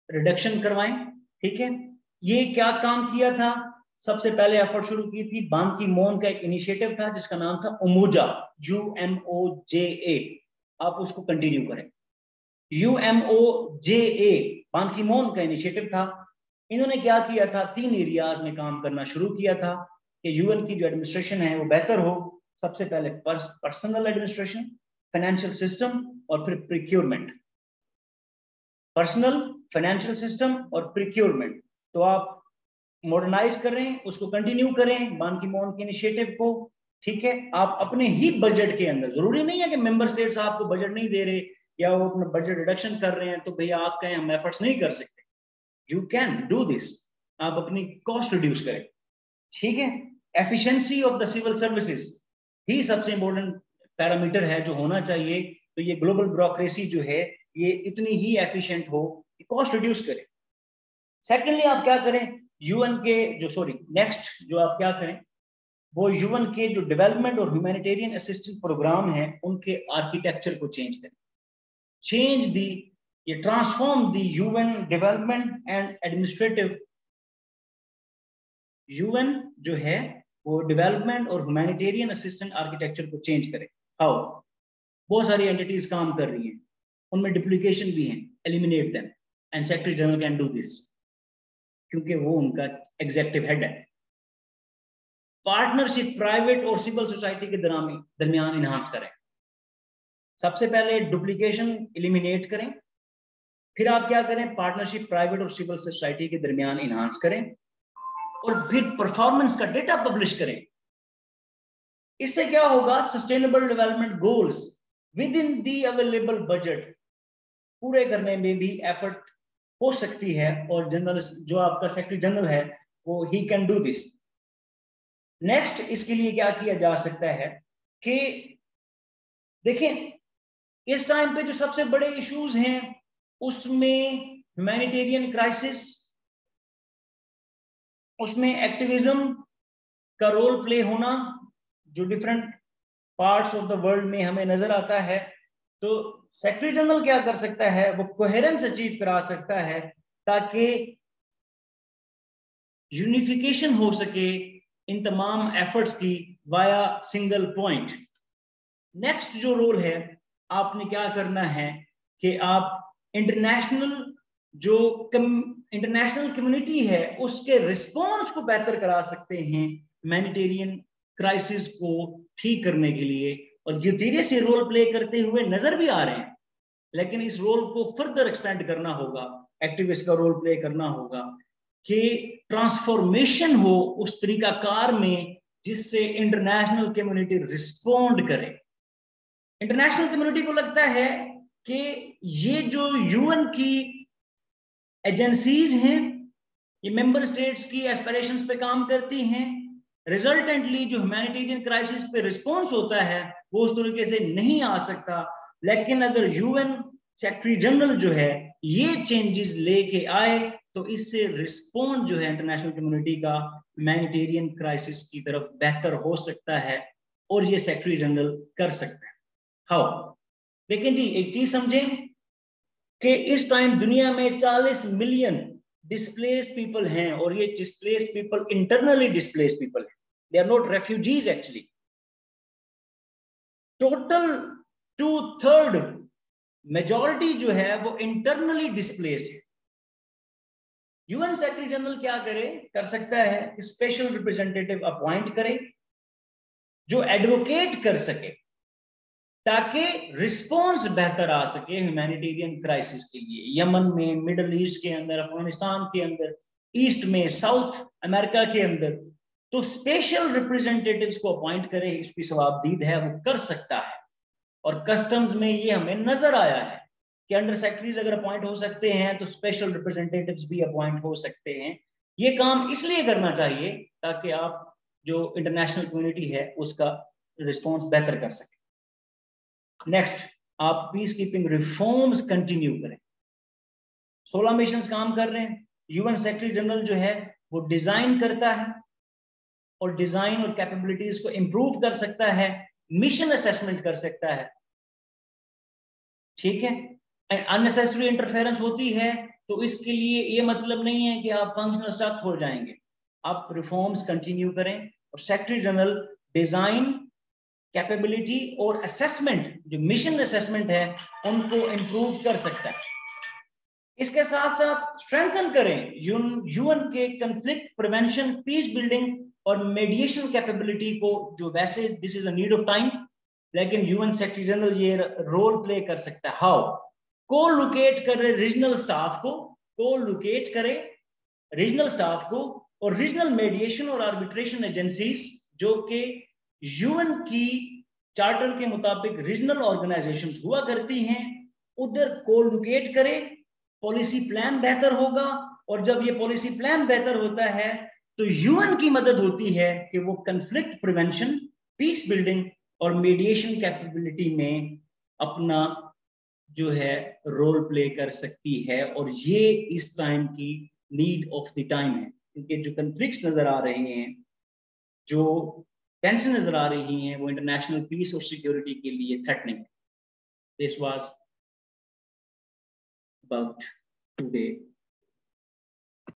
रिडक्शन करवाएं, ठीक है। ये क्या काम किया था? सबसे पहले एफर्ट शुरू की थी बान की मोन का एक इनिशिएटिव था जिसका नाम था उमोजा, UMOJA। आप उसको कंटिन्यू करें। UMOJA बान की मोन का इनिशिएटिव था। इन्होंने क्या किया था, 3 एरियाज में काम करना शुरू किया था कि यूएन की जो एडमिनिस्ट्रेशन है वो बेहतर हो। सबसे पहले पर्सनल एडमिनिस्ट्रेशन, फाइनेंशियल सिस्टम और फिर प्रिक्योरमेंट। पर्सनल, फाइनेंशियल सिस्टम और प्रिक्योरमेंट। तो आप मॉडर्नाइज करें, उसको कंटिन्यू करें बान की मोन के इनिशिएटिव को, ठीक है। आप अपने ही बजट के अंदर, जरूरी नहीं है कि मेंबर स्टेट्स आपको बजट नहीं दे रहे या वो अपना बजट रिडक्शन कर रहे हैं तो भैया आप कहें हम एफर्ट्स नहीं कर सकते। यू कैन डू दिस, आप अपनी कॉस्ट रिड्यूस करें, ठीक है। Efficiency of the civil services ही सबसे इंपॉर्टेंट पैरामीटर है जो होना चाहिए। तो ये ग्लोबल ब्यूरोक्रेसी जो है ये इतनी ही एफिशिएंट हो कि कॉस्ट रिड्यूस करे। सेकेंडली आप क्या करें, यूएन के नेक्स्ट जो आप क्या करें वो यूएन के जो डेवलपमेंट और ह्यूमैनिटेरियन असिस्टेंस प्रोग्राम है उनके आर्किटेक्चर को चेंज करें। change the, ये transform the UN development and administrative, UN जो है वो डेवलपमेंट और ह्यूमैनिटेरियन असिस्टेंट आर्किटेक्चर को चेंज करे। हाउ? बहुत सारी एंटिटीज काम कर रही हैं, उनमें डुप्लीकेशन भी हैं, eliminate them, and secretary general can do this क्योंकि वो उनका एग्जीक्यूटिव हेड है। पार्टनरशिप प्राइवेट और सिविल सोसाइटी के दरमियान इनहांस करें। सबसे पहले डुप्लीकेशन एलिमिनेट करें, फिर आप क्या करें, पार्टनरशिप प्राइवेट और सिविल सोसाइटी के दरमियान इनहांस करें, और फिर परफॉर्मेंस का डेटा पब्लिश करें। इससे क्या होगा, sustainable development goals with in the available budget पूरे करने में भी एफर्ट हो सकती है, और जनरल जो आपका सेक्रेटरी जनरल है वो he can do this. Next इसके लिए क्या किया जा सकता है कि देखें इस टाइम पे जो सबसे बड़े इश्यूज हैं उसमें ह्यूमैनिटेरियन क्राइसिस, उसमें एक्टिविज्म का रोल प्ले होना जो different parts of the world में हमें नजर आता है। तो सेक्रेटरी जनरल क्या कर सकता है, वो कोहेरेंस अचीव करा सकता है ताकि यूनिफिकेशन हो सके इन तमाम एफर्ट्स की वाया सिंगल पॉइंट। नेक्स्ट जो रोल है आपने क्या करना है कि आप इंटरनेशनल कम्युनिटी है उसके रिस्पॉन्स को बेहतर करा सकते हैं ह्यूमैनिटेरियन क्राइसिस को ठीक करने के लिए, और ये धीरे से रोल प्ले करते हुए नजर भी आ रहे हैं, लेकिन इस रोल को फर्दर एक्सपेंड करना होगा, एक्टिविस्ट का रोल प्ले करना होगा कि ट्रांसफॉर्मेशन हो उस तरीकाकार में जिससे इंटरनेशनल कम्युनिटी रिस्पॉन्ड करे। इंटरनेशनल कम्युनिटी को लगता है कि ये जो यूएन की एजेंसीज हैं ये मेंबर स्टेट्स की एस्पिरेशंस पे काम करती हैं, रिजल्टेंटली जो ह्यूमैनिटेरियन क्राइसिस पे रिस्पॉन्स होता है वो उस तरीके से नहीं आ सकता। लेकिन अगर यूएन सेक्रेटरी जनरल जो है ये चेंजेस लेके आए तो इससे रिस्पॉन्स जो है इंटरनेशनल कम्युनिटी का ह्यूमैनिटेरियन क्राइसिस की तरफ बेहतर हो सकता है, और ये सेक्रेटरी जनरल कर सकता है। हाउ? देखें जी, एक चीज समझें कि इस टाइम दुनिया में 40 मिलियन डिस्प्लेस्ड पीपल हैं, और ये displaced people internally displaced people हैं, they are not refugees actually. Total 2/3 majority जो है वो इंटरनली डिस्प्लेस्ड है। यूएन सेक्रेटरी जनरल क्या कर सकता है, स्पेशल रिप्रेजेंटेटिव अपॉइंट करे जो एडवोकेट कर सके ताकि रिस्पॉन्स बेहतर आ सके ह्यूमैनिटेरियन क्राइसिस के लिए, यमन में, मिडल ईस्ट के अंदर, अफगानिस्तान के अंदर, ईस्ट में, साउथ अमेरिका के अंदर। तो स्पेशल रिप्रेजेंटेटिव्स को अपॉइंट करे, इसकी सवाबदीद है, वो कर सकता है। और कस्टम्स में ये हमें नजर आया है कि अंडर सेक्रेटरीज अगर अपॉइंट हो सकते हैं तो स्पेशल रिप्रेजेंटेटिव्स भी अपॉइंट हो सकते हैं। ये काम इसलिए करना चाहिए ताकि आप जो इंटरनेशनल कम्युनिटी है उसका रिस्पॉन्स बेहतर कर सके। नेक्स्ट, आप पीस कीपिंग रिफॉर्म्स कंटिन्यू करें। 16 मिशंस काम कर रहे हैं। यूएन सेक्रेटरी जनरल जो है वो डिजाइन करता है और डिजाइन और कैपेबिलिटीज को इंप्रूव कर सकता है, मिशन असेसमेंट कर सकता है, ठीक है। अननेसेसरी इंटरफेरेंस होती है तो इसके लिए ये मतलब नहीं है कि आप फंक्शनल स्टाफ हो जाएंगे, आप रिफॉर्म्स कंटिन्यू करें, और सेक्रेटरी जनरल डिजाइन, कैपेबिलिटी और असेसमेंट, जो मिशन असेसमेंट है उनको इंप्रूव कर सकता है। इसके साथ साथ स्ट्रेंथन करें यूएन के कॉन्फ्लिक्ट प्रिवेंशन, पीस बिल्डिंग और मेडिएशन कैपेबिलिटी को, जो वैसे this is a need of time, लेकिन यूएन सेक्रेटरी जनरल ये रोल प्ले कर सकता है। हाउ? को लोकेट करे रीजनल स्टाफ को, को लोकेट करे रीजनल स्टाफ को, और रीजनल मेडिएशन और आर्बिट्रेशन एजेंसीज जो कि यूएन की चार्टर के मुताबिक रीजनल ऑर्गेनाइजेशंस हुआ करती हैं, उधर को लोकेट करे, पॉलिसी प्लान बेहतर होगा, और जब ये पॉलिसी प्लान बेहतर होता है तो यूएन की मदद होती है कि वो कॉन्फ्लिक्ट प्रिवेंशन, पीस बिल्डिंग और मीडिएशन कैपेबिलिटी में अपना जो है रोल प्ले कर सकती है। और ये इस टाइम की नीड ऑफ द टाइम है, क्योंकि जो कॉन्फ्लिक्ट्स नजर आ रहे हैं, जो टेंशन नजर आ रही हैं, वो इंटरनेशनल पीस और सिक्योरिटी के लिए थ्रेटनिंग है। This was about today.